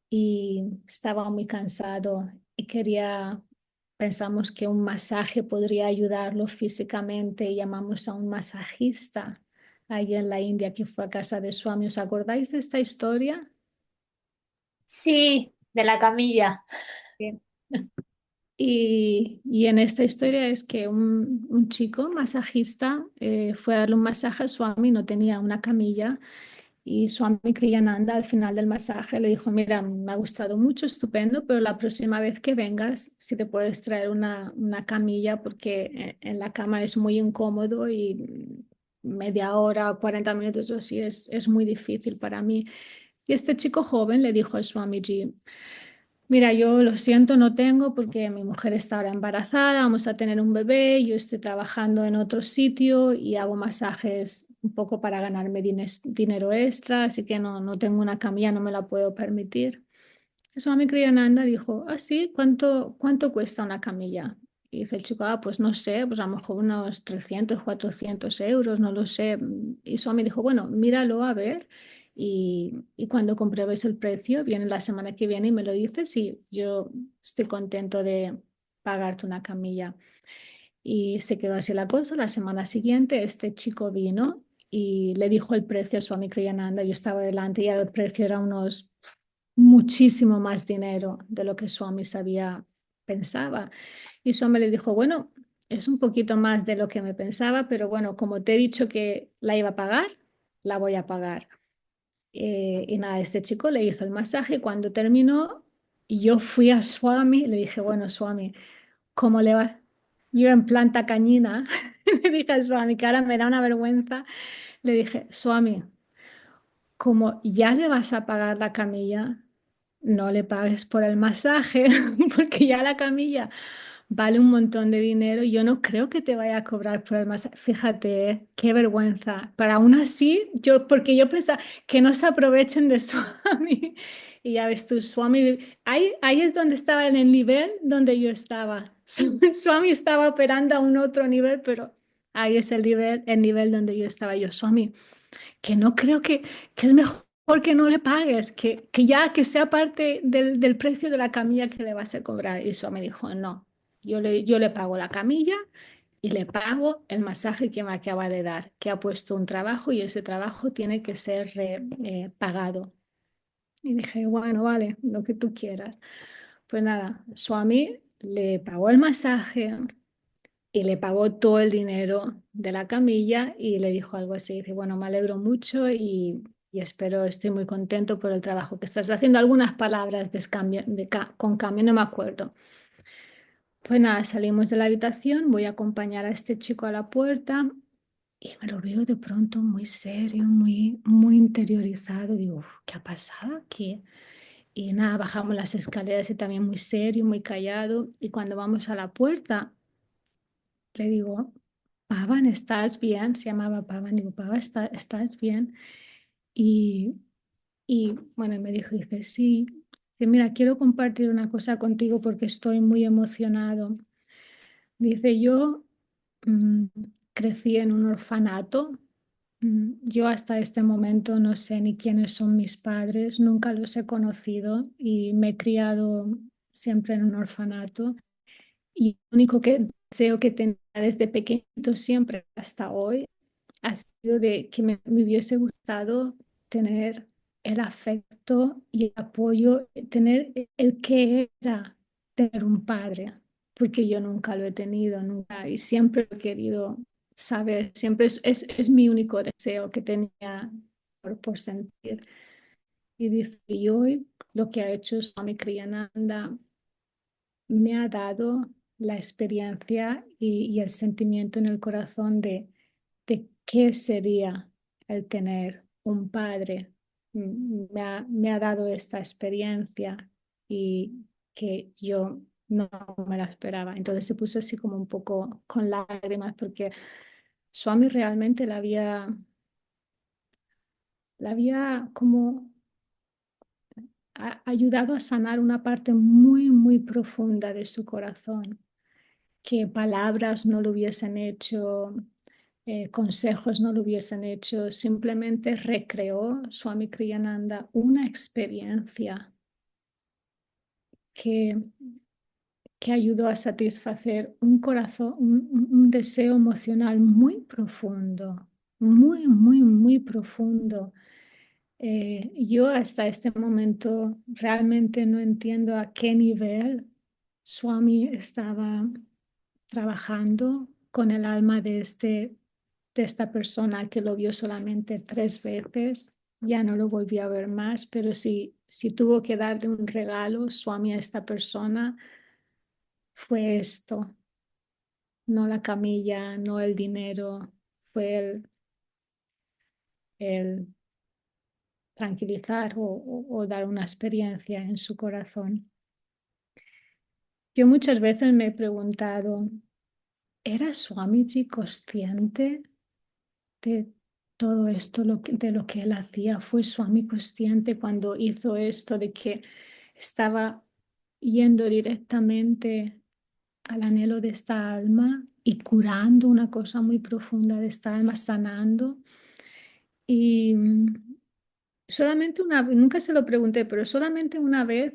y estaba muy cansado y pensamos que un masaje podría ayudarlo físicamente y llamamos a un masajista ahí en la India que fue a casa de Swami? ¿Os acordáis de esta historia? Sí, de la camilla. Sí. Y en esta historia es que un chico masajista fue a darle un masaje a Swami, no tenía una camilla y Swami Kriyananda al final del masaje le dijo, mira, me ha gustado mucho, estupendo, pero la próxima vez que vengas, si te puedes traer una camilla porque en la cama es muy incómodo y media hora, 40 minutos o así es muy difícil para mí. Y este chico joven le dijo a Swamiji, mira, yo lo siento, no tengo porque mi mujer está ahora embarazada, vamos a tener un bebé, yo estoy trabajando en otro sitio y hago masajes un poco para ganarme dinero extra, así que no tengo una camilla, no me la puedo permitir. Swami Kriyananda dijo, ah, sí, ¿cuánto cuesta una camilla? Y dice el chico, pues no sé, pues a lo mejor unos 300 400 euros, no lo sé. Y Swami dijo, bueno, míralo a ver y cuando compruebes el precio, viene la semana que viene y me lo dices y yo estoy contento de pagarte una camilla. Y se quedó así la cosa. La semana siguiente este chico vino y le dijo el precio a Swami Kriyananda. Yo estaba delante y el precio era unos muchísimo más dinero de lo que Swami sabía, pensaba. Y Swami le dijo, bueno, es un poquito más de lo que me pensaba, pero bueno, como te he dicho que la iba a pagar, la voy a pagar. Y nada, este chico le hizo el masaje y cuando terminó, yo fui a Swami y le dije, bueno, Swami, ¿cómo le va? Yo en planta cañina le dije a Swami, que ahora me da una vergüenza, le dije, Swami, como ya le vas a pagar la camilla, no le pagues por el masaje, porque ya la camilla vale un montón de dinero. Yo no creo que te vaya a cobrar por el masaje. Fíjate, qué vergüenza. Pero aún así, porque yo pensaba que no se aprovechen de Swami. Y ya ves tú, Swami, ahí es donde estaba en el nivel donde yo estaba. Swami estaba operando a un otro nivel, pero ahí es el nivel donde yo estaba yo, Swami, que no creo que es mejor que no le pagues, que ya que sea parte del precio de la camilla que le vas a cobrar. Y eso me dijo, no, yo le pago la camilla y le pago el masaje que me acaba de dar, que ha puesto un trabajo y ese trabajo tiene que ser pagado. Y dije, bueno, vale, lo que tú quieras. Pues nada, Swami le pagó el masaje, y le pagó todo el dinero de la camilla y le dijo algo así, dice, bueno, me alegro mucho y espero, estoy muy contento por el trabajo que estás haciendo. Algunas palabras con cambio, no me acuerdo. Pues nada, salimos de la habitación, voy a acompañar a este chico a la puerta y me lo veo de pronto muy serio, muy interiorizado. Digo, "Uf, ¿qué ha pasado aquí?" Y nada, bajamos las escaleras y también muy serio, muy callado. Y cuando vamos a la puerta, le digo, Pavan, ¿estás bien? Se llamaba Pavan. Digo, Pavan, ¿estás bien? Y, y bueno, me dijo, dice, sí. Dice, mira, quiero compartir una cosa contigo porque estoy muy emocionado. Dice, yo mm, crecí en un orfanato. Yo hasta este momento no sé ni quiénes son mis padres, nunca los he conocido y me he criado siempre en un orfanato. Y lo único que deseo que tenía desde pequeñito siempre hasta hoy ha sido de que me hubiese gustado tener el afecto y el apoyo, tener el que era tener un padre, porque yo nunca lo he tenido, nunca, y siempre he querido saber, siempre es mi único deseo que tenía por sentir. Y dice, y hoy lo que ha hecho Swami Kriyananda me ha dado la experiencia y el sentimiento en el corazón de qué sería el tener un padre. Me ha dado esta experiencia y que yo no me la esperaba. Entonces se puso así como un poco con lágrimas porque Swami realmente la había como ayudado a sanar una parte muy profunda de su corazón, que palabras no lo hubiesen hecho, consejos no lo hubiesen hecho, simplemente recreó Swami Kriyananda una experiencia que, que ayudó a satisfacer un corazón, un deseo emocional muy profundo, muy profundo. Yo hasta este momento realmente no entiendo a qué nivel Swami estaba trabajando con el alma de esta persona que lo vio solamente 3 veces. Ya no lo volví a ver más, pero si tuvo que darle un regalo, Swami, a esta persona, fue esto, no la camilla, no el dinero, fue el tranquilizar o dar una experiencia en su corazón. Yo muchas veces me he preguntado, ¿era Swamiji consciente de todo esto, de lo que él hacía? ¿Fue Swami consciente cuando hizo esto de que estaba yendo directamente al anhelo de esta alma y curando una cosa muy profunda de esta alma, sanando. Y solamente una vez, nunca se lo pregunté, pero solamente una vez,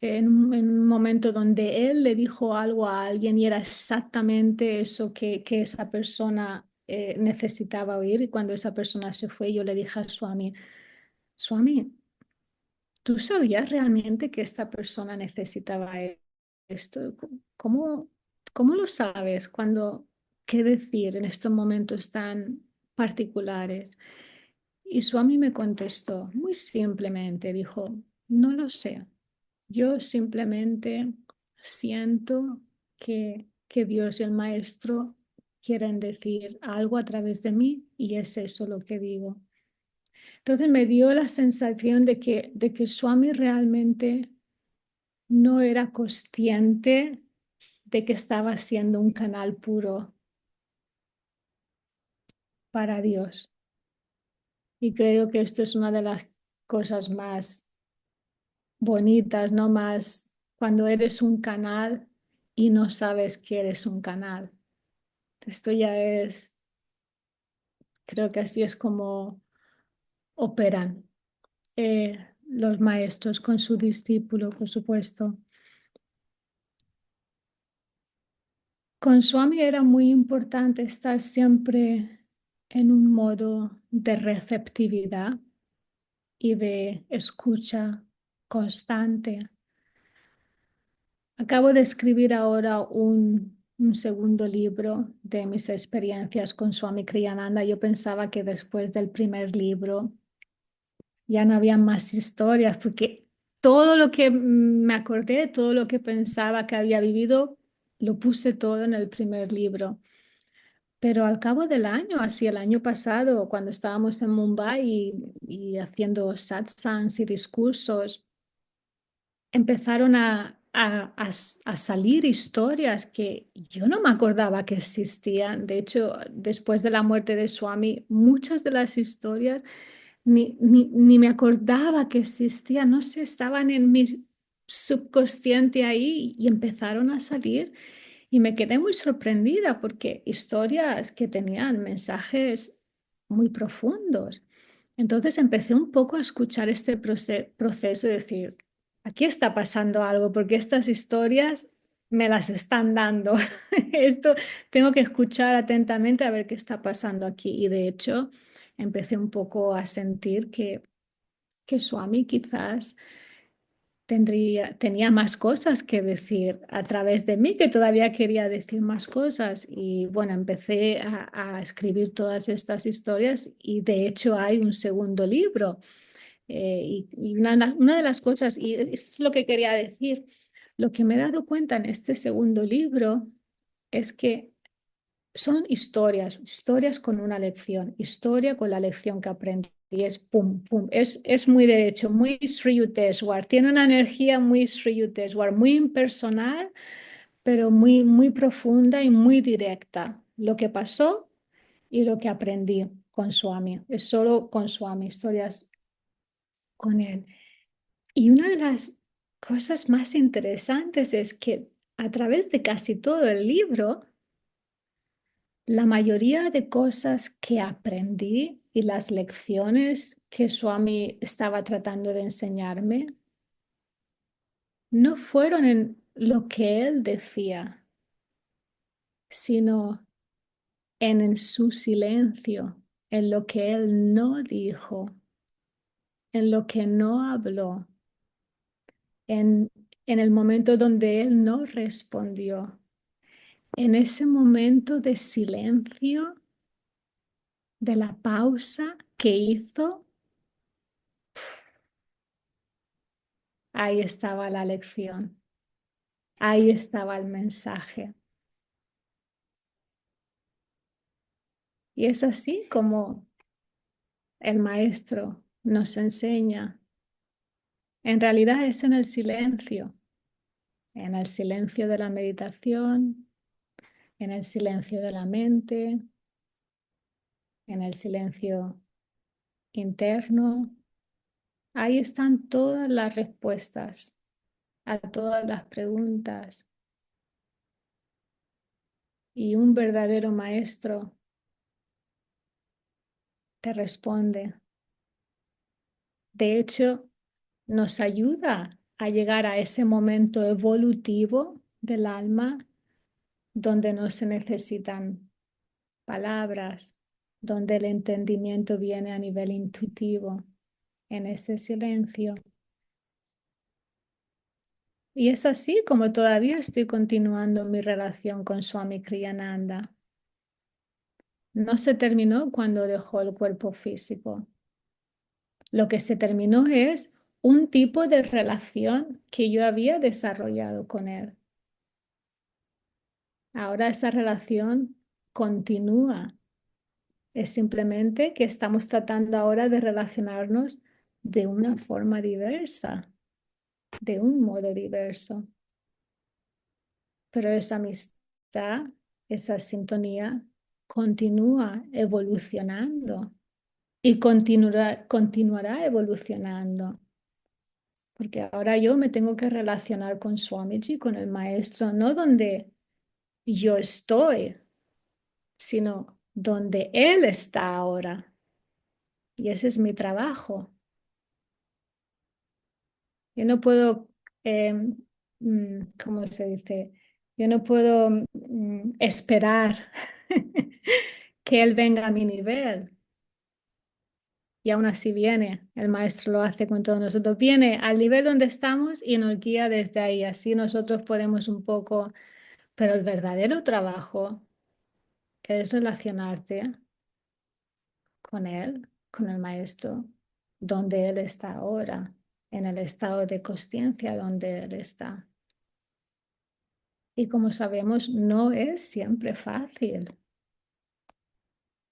en un momento donde él le dijo algo a alguien y era exactamente eso que esa persona necesitaba oír. Y cuando esa persona se fue, yo le dije a Swami, Swami, ¿tú sabías realmente que esta persona necesitaba esto? ¿Cómo, cómo lo sabes cuando, qué decir en estos momentos tan particulares? Y Swami me contestó muy simplemente, dijo, no lo sé, yo simplemente siento que Dios y el Maestro quieren decir algo a través de mí y es eso lo que digo. Entonces me dio la sensación de que Swami realmente no era consciente de que estaba siendo un canal puro para Dios. Y creo que esto es una de las cosas más bonitas, ¿no? Más cuando eres un canal y no sabes que eres un canal. Esto ya es, creo que así es como operan los maestros con su discípulo, por supuesto. Con Swami era muy importante estar siempre en un modo de receptividad y de escucha constante. Acabo de escribir ahora un segundo libro de mis experiencias con Swami Kriyananda. Yo pensaba que después del primer libro ya no había más historias, porque todo lo que me acordé, todo lo que pensaba que había vivido, lo puse todo en el primer libro. Pero al cabo del año, así el año pasado, cuando estábamos en Mumbai y haciendo satsangs y discursos, empezaron a salir historias que yo no me acordaba que existían. De hecho, después de la muerte de Swami, muchas de las historias ni me acordaba que existían, no sé, estaban en mi subconsciente ahí y empezaron a salir. Y me quedé muy sorprendida porque historias que tenían mensajes muy profundos. Entonces empecé un poco a escuchar este proceso y decir, aquí está pasando algo porque estas historias me las están dando. Esto tengo que escuchar atentamente a ver qué está pasando aquí. Y de hecho empecé un poco a sentir que Swami quizás tenía más cosas que decir a través de mí, que todavía quería decir más cosas. Y bueno, empecé a escribir todas estas historias y de hecho hay un segundo libro. Y una de las cosas, y esto es lo que quería decir, lo que me he dado cuenta en este segundo libro es que son historias, historias con una lección, historia con la lección que aprendí. Y es pum, pum, es muy derecho, muy Sri Yukteswar. Tiene una energía muy Sri Yukteswar, muy impersonal, pero muy, muy profunda y muy directa. Lo que pasó y lo que aprendí con Swami. Es solo con Swami, historias con él. Y una de las cosas más interesantes es que a través de casi todo el libro, la mayoría de cosas que aprendí y las lecciones que Swami estaba tratando de enseñarme no fueron en lo que él decía, sino en su silencio, en lo que él no dijo, en lo que no habló, en, en el momento donde él no respondió, en ese momento de silencio, de la pausa que hizo. Ahí estaba la lección, ahí estaba el mensaje. Y es así como el maestro nos enseña. En realidad es en el silencio de la meditación, en el silencio de la mente, en el silencio interno. Ahí están todas las respuestas a todas las preguntas. y un verdadero maestro te responde. De hecho, nos ayuda a llegar a ese momento evolutivo del alma donde no se necesitan palabras, donde el entendimiento viene a nivel intuitivo, en ese silencio. Y es así como todavía estoy continuando mi relación con Swami Kriyananda. No se terminó cuando dejó el cuerpo físico. Lo que se terminó es un tipo de relación que yo había desarrollado con él. Ahora esa relación continúa. Es simplemente que estamos tratando ahora de relacionarnos de una forma diversa, de un modo diverso. Pero esa amistad, esa sintonía continúa evolucionando y continuará evolucionando. Porque ahora yo me tengo que relacionar con Swamiji, con el maestro, no donde yo estoy, sino donde él está ahora. Y ese es mi trabajo. Yo no puedo, ¿cómo se dice? Yo no puedo esperar que él venga a mi nivel. Y aún así viene, el maestro lo hace con todos nosotros. Viene al nivel donde estamos y nos guía desde ahí. Así nosotros podemos un poco, pero el verdadero trabajo es relacionarte con él, con el maestro, donde él está ahora, en el estado de consciencia donde él está. Y como sabemos, no es siempre fácil,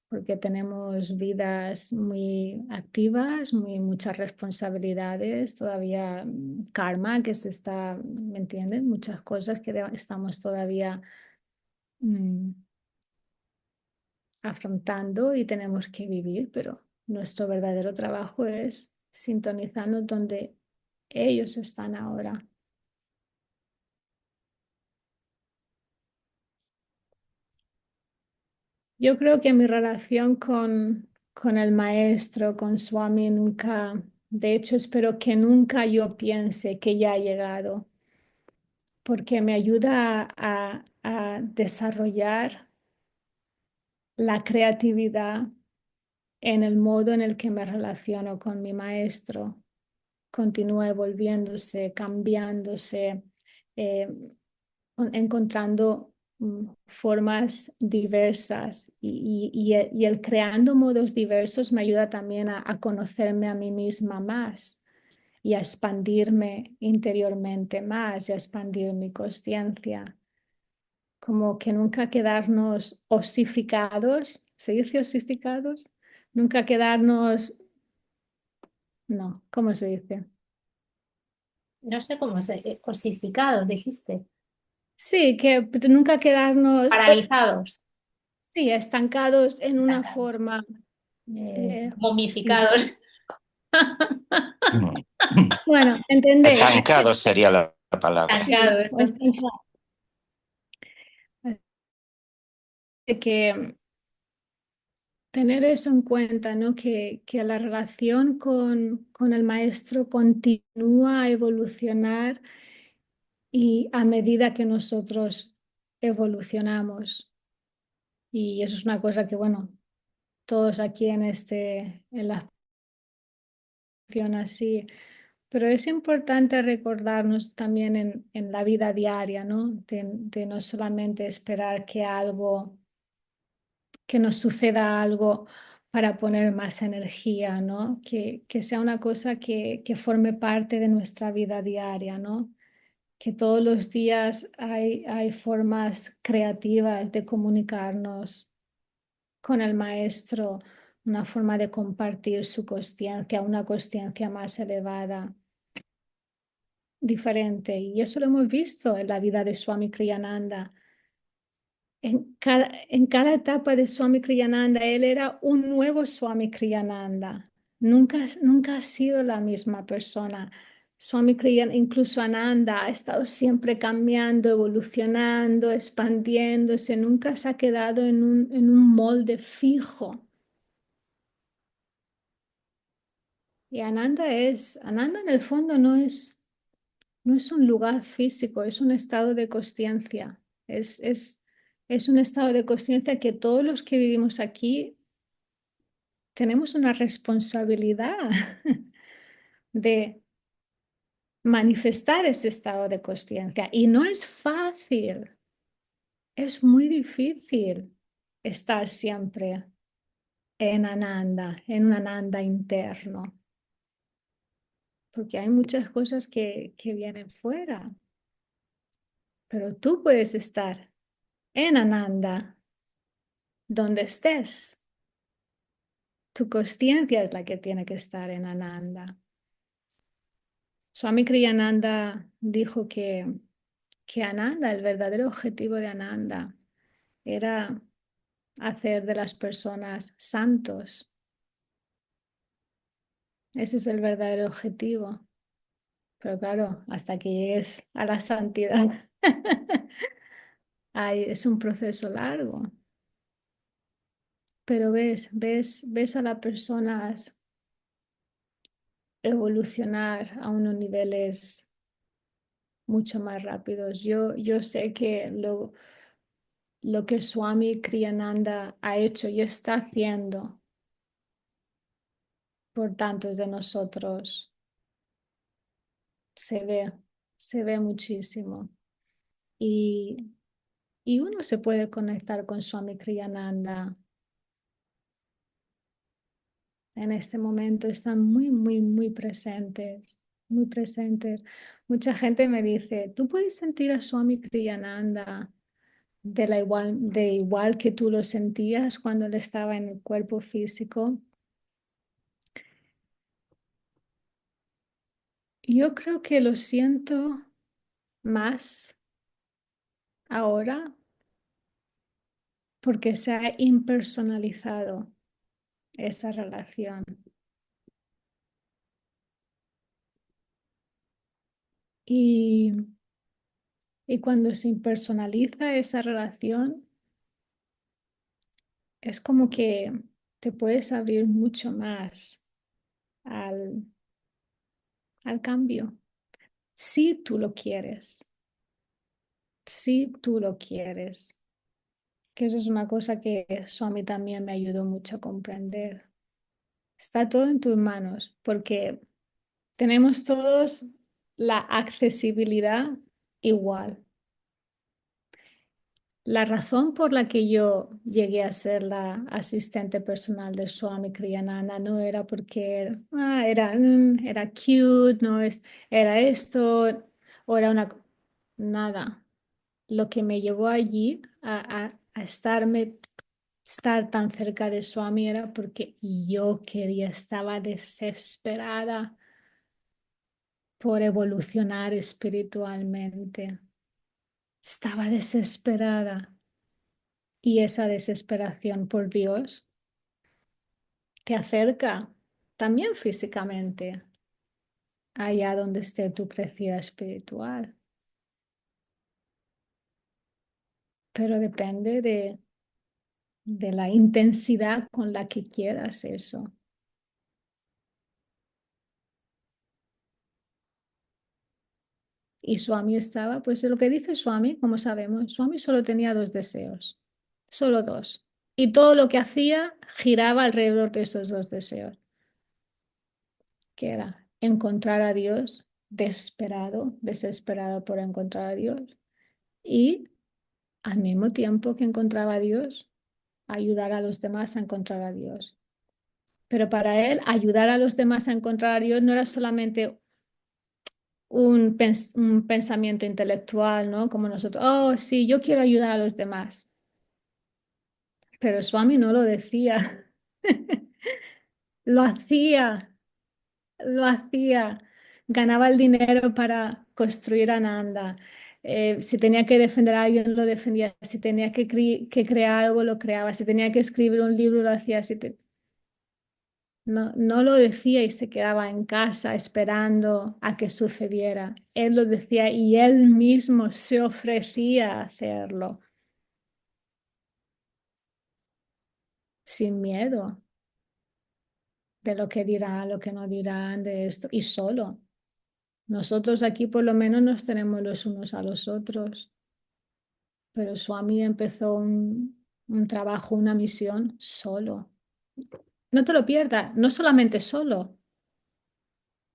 porque tenemos vidas muy activas, muchas responsabilidades, todavía karma que se está, ¿me entiendes? Muchas cosas que estamos todavía mm, afrontando y tenemos que vivir, pero nuestro verdadero trabajo es sintonizarnos donde ellos están ahora. Yo creo que mi relación con el maestro, con Swami, nunca, de hecho, espero que nunca yo piense que ya ha llegado, porque me ayuda a desarrollar la creatividad en el modo en el que me relaciono con mi maestro. Continúa evolviéndose, cambiándose, eh, encontrando formas diversas y el creando modos diversos me ayuda también a conocerme a mí misma más y a expandirme interiormente más y a expandir mi conciencia. Como que nunca quedarnos osificados, ¿se dice osificados? Nunca quedarnos, no, ¿cómo se dice? No sé cómo se, cosificados, dijiste, Sí, que nunca quedarnos, paralizados, sí, estancados en una forma. Y momificados. sí. Bueno, ¿entendéis? Estancado sería la palabra. Sí, Estancados, o ¿no? estancado. Así que tener eso en cuenta, ¿no? Que la relación con el maestro continúa a evolucionar y a medida que nosotros evolucionamos. Y eso es una cosa que, bueno, todos aquí en la acción así. Pero es importante recordarnos también en la vida diaria, ¿no? De no solamente esperar que nos suceda algo para poner más energía, ¿no? Que sea una cosa que forme parte de nuestra vida diaria, ¿no? Que todos los días hay formas creativas de comunicarnos con el maestro, una forma de compartir su consciencia, una consciencia más elevada, diferente. Y eso lo hemos visto en la vida de Swami Kriyananda. En cada etapa de Swami Kriyananda, él era un nuevo Swami Kriyananda. Nunca ha sido la misma persona. Swami Kriyananda, incluso Ananda, ha estado siempre cambiando, evolucionando, expandiéndose, nunca se ha quedado en un molde fijo. Y Ananda en el fondo no es un lugar físico, es un estado de consciencia. Es un estado de consciencia que todos los que vivimos aquí tenemos una responsabilidad de manifestar ese estado de consciencia. Y no es fácil, es muy difícil estar siempre en Ananda, en un Ananda interno, porque hay muchas cosas que vienen fuera, pero tú puedes estar en Ananda donde estés. Tu consciencia es la que tiene que estar en Ananda. Swami Kriyananda dijo que Ananda, el verdadero objetivo de Ananda, era hacer de las personas santos. Ese es el verdadero objetivo. Pero claro, hasta que llegues a la santidad, es un proceso largo. Pero ves a las personas evolucionar a unos niveles mucho más rápidos. Yo sé que lo que Swami Kriyananda ha hecho y está haciendo por tantos de nosotros se ve, se ve muchísimo. Y, y uno se puede conectar con Swami Kriyananda. En este momento están muy, muy, muy presentes, muy presentes. Mucha gente me dice, ¿tú puedes sentir a Swami Kriyananda de igual que tú lo sentías cuando él estaba en el cuerpo físico? Yo creo que lo siento más ahora porque se ha impersonalizado esa relación. Y, y cuando se impersonaliza esa relación, es como que te puedes abrir mucho más al, al cambio, si tú lo quieres, si tú lo quieres. Que eso es una cosa que eso a mí también me ayudó mucho a comprender. Está todo en tus manos, porque tenemos todos la accesibilidad igual. La razón por la que yo llegué a ser la asistente personal de Swami Kriyananda no era porque era cute, era esto, o era una... Nada. Lo que me llevó allí a estar tan cerca de Swami era porque yo estaba desesperada por evolucionar espiritualmente. Estaba desesperada. Y esa desesperación por Dios te acerca también físicamente allá donde esté tu crecida espiritual. Pero depende de la intensidad con la que quieras eso. Y Swami estaba, pues lo que dice Swami, como sabemos, Swami solo tenía dos deseos, solo dos. Y todo lo que hacía giraba alrededor de esos dos deseos, que era encontrar a Dios, desesperado por encontrar a Dios, y al mismo tiempo que encontraba a Dios, ayudar a los demás a encontrar a Dios. Pero para él, ayudar a los demás a encontrar a Dios no era solamente un pensamiento intelectual, ¿no? Como nosotros, oh, sí, yo quiero ayudar a los demás. Pero Swami no lo decía, lo hacía, lo hacía. Ganaba el dinero para construir Ananda. Si tenía que defender a alguien, lo defendía. Si tenía que crear algo, lo creaba. Si tenía que escribir un libro, lo hacía. No, no lo decía y se quedaba en casa esperando a que sucediera. Él lo decía y él mismo se ofrecía a hacerlo sin miedo de lo que dirán, lo que no dirán de esto y solo. Nosotros aquí por lo menos nos tenemos los unos a los otros, pero Swami empezó un trabajo, una misión solo. No te lo pierdas, no solamente solo,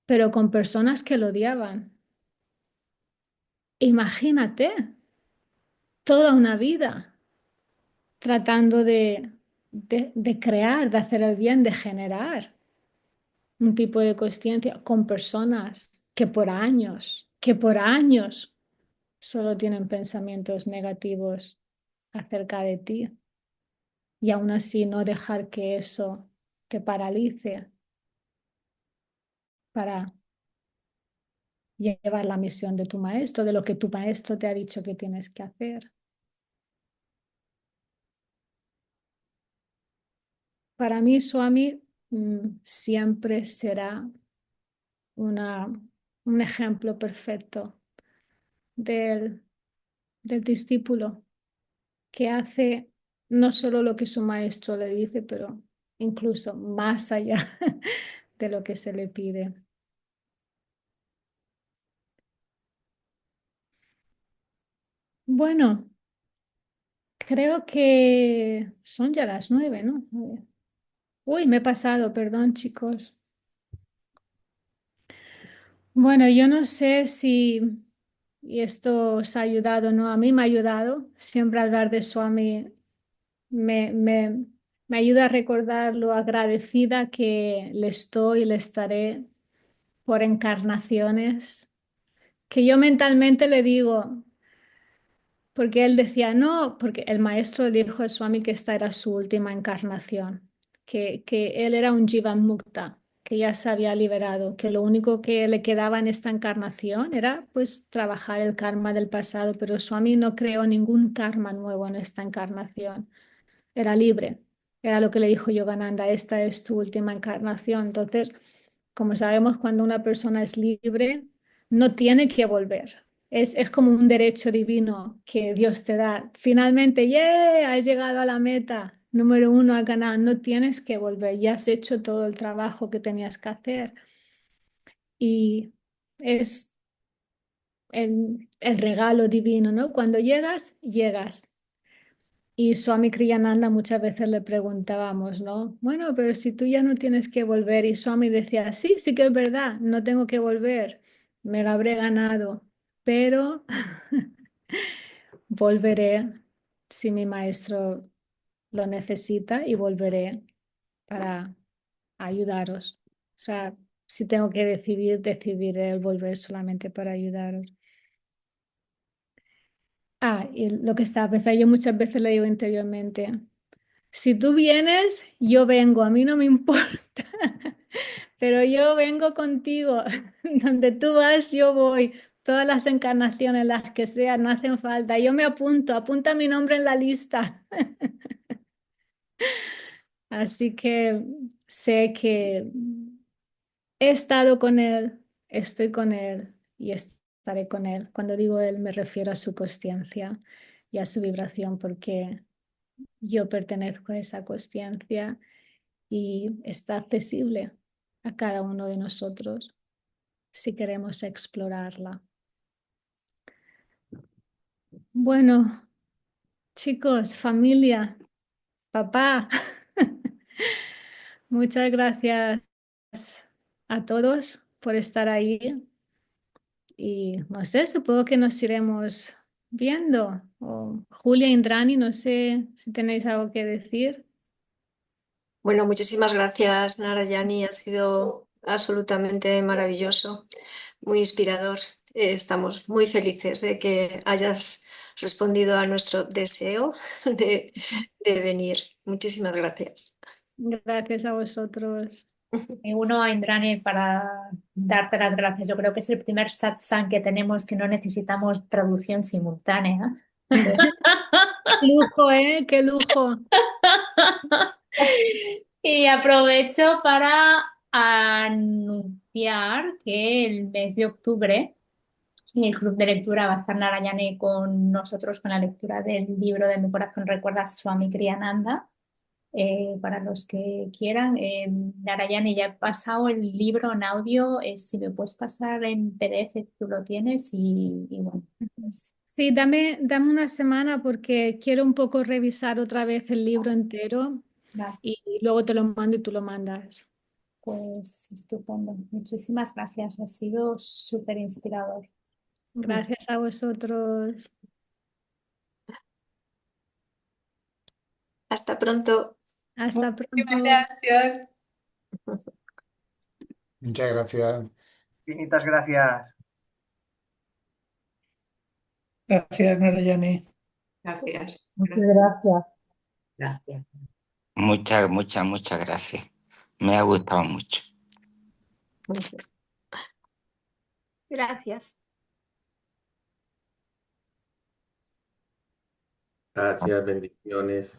pero con personas que lo odiaban. Imagínate toda una vida tratando de crear, de hacer el bien, de generar un tipo de conciencia con personas que por años solo tienen pensamientos negativos acerca de ti y aún así no dejar que eso te paralice para llevar la misión de tu maestro, de lo que tu maestro te ha dicho que tienes que hacer. Para mí, Swami siempre será una, un ejemplo perfecto del, del discípulo que hace no solo lo que su maestro le dice, pero incluso más allá de lo que se le pide. Bueno, creo que son ya las 9, ¿no? Uy, me he pasado, perdón, chicos. Bueno, yo no sé si y esto os ha ayudado, ¿no? A mí me ha ayudado. Siempre hablar de Swami me, me, me ayuda a recordar lo agradecida que le estoy y le estaré por encarnaciones, que yo mentalmente le digo, porque él decía, no, porque el maestro dijo a Swami que esta era su última encarnación, que él era un Jivan Mukta, que ya se había liberado, que lo único que le quedaba en esta encarnación era pues trabajar el karma del pasado, pero Swami no creó ningún karma nuevo en esta encarnación, era libre, era lo que le dijo Yogananda, esta es tu última encarnación. Entonces, como sabemos, cuando una persona es libre, no tiene que volver. Es como un derecho divino que Dios te da. Finalmente, ¡yeah! Has llegado a la meta. Número uno, has ganado. No tienes que volver. Ya has hecho todo el trabajo que tenías que hacer. Y es el regalo divino, ¿no? Cuando llegas, llegas. Y Swami Kriyananda muchas veces le preguntábamos, ¿no? Bueno, pero si tú ya no tienes que volver. Y Swami decía, sí, sí que es verdad, no tengo que volver, me lo habré ganado, pero volveré si mi maestro lo necesita y volveré para ayudaros. O sea, si tengo que decidir, decidiré el volver solamente para ayudaros. Ah, y lo que estaba pensando, yo muchas veces le digo interiormente, si tú vienes, yo vengo, a mí no me importa, pero yo vengo contigo. Donde tú vas, yo voy. Todas las encarnaciones, las que sean, no hacen falta. Yo me apunto, apunta mi nombre en la lista. Así que sé que he estado con él, estoy con él y estaré con él. Cuando digo él, me refiero a su consciencia y a su vibración, porque yo pertenezco a esa consciencia y está accesible a cada uno de nosotros si queremos explorarla. Bueno, chicos, familia, papá, muchas gracias a todos por estar ahí y no sé, supongo que nos iremos viendo. O Julia, Indrani, no sé si tenéis algo que decir. Bueno, muchísimas gracias, Narayani. Ha sido absolutamente maravilloso, muy inspirador. Estamos muy felices de que hayas respondido a nuestro deseo de venir. Muchísimas gracias. Gracias a vosotros. Me uno a Indrani para darte las gracias. Yo creo que es el primer satsang que tenemos que no necesitamos traducción simultánea. Qué lujo, ¿eh? Qué lujo. Y aprovecho para anunciar que el mes de octubre el Club de Lectura va a estar Narayane con nosotros con la lectura del libro de Mi corazón recuerda a Swami Kriyananda. Para los que quieran, Narayane, ya he pasado el libro en audio. Si me puedes pasar en PDF, tú lo tienes y bueno, pues, Sí, dame una semana porque quiero un poco revisar otra vez el libro entero vale, y luego te lo mando y tú lo mandas. pues estupendo. Muchísimas gracias, ha sido súper inspirador. Gracias a vosotros. Hasta pronto. Hasta Muchísimas pronto. gracias. Muchas gracias. Infinitas gracias. Gracias, Narayani. Gracias. Muchas gracias. Gracias. Muchas gracias. Me ha gustado mucho. Gracias. Gracias, bendiciones.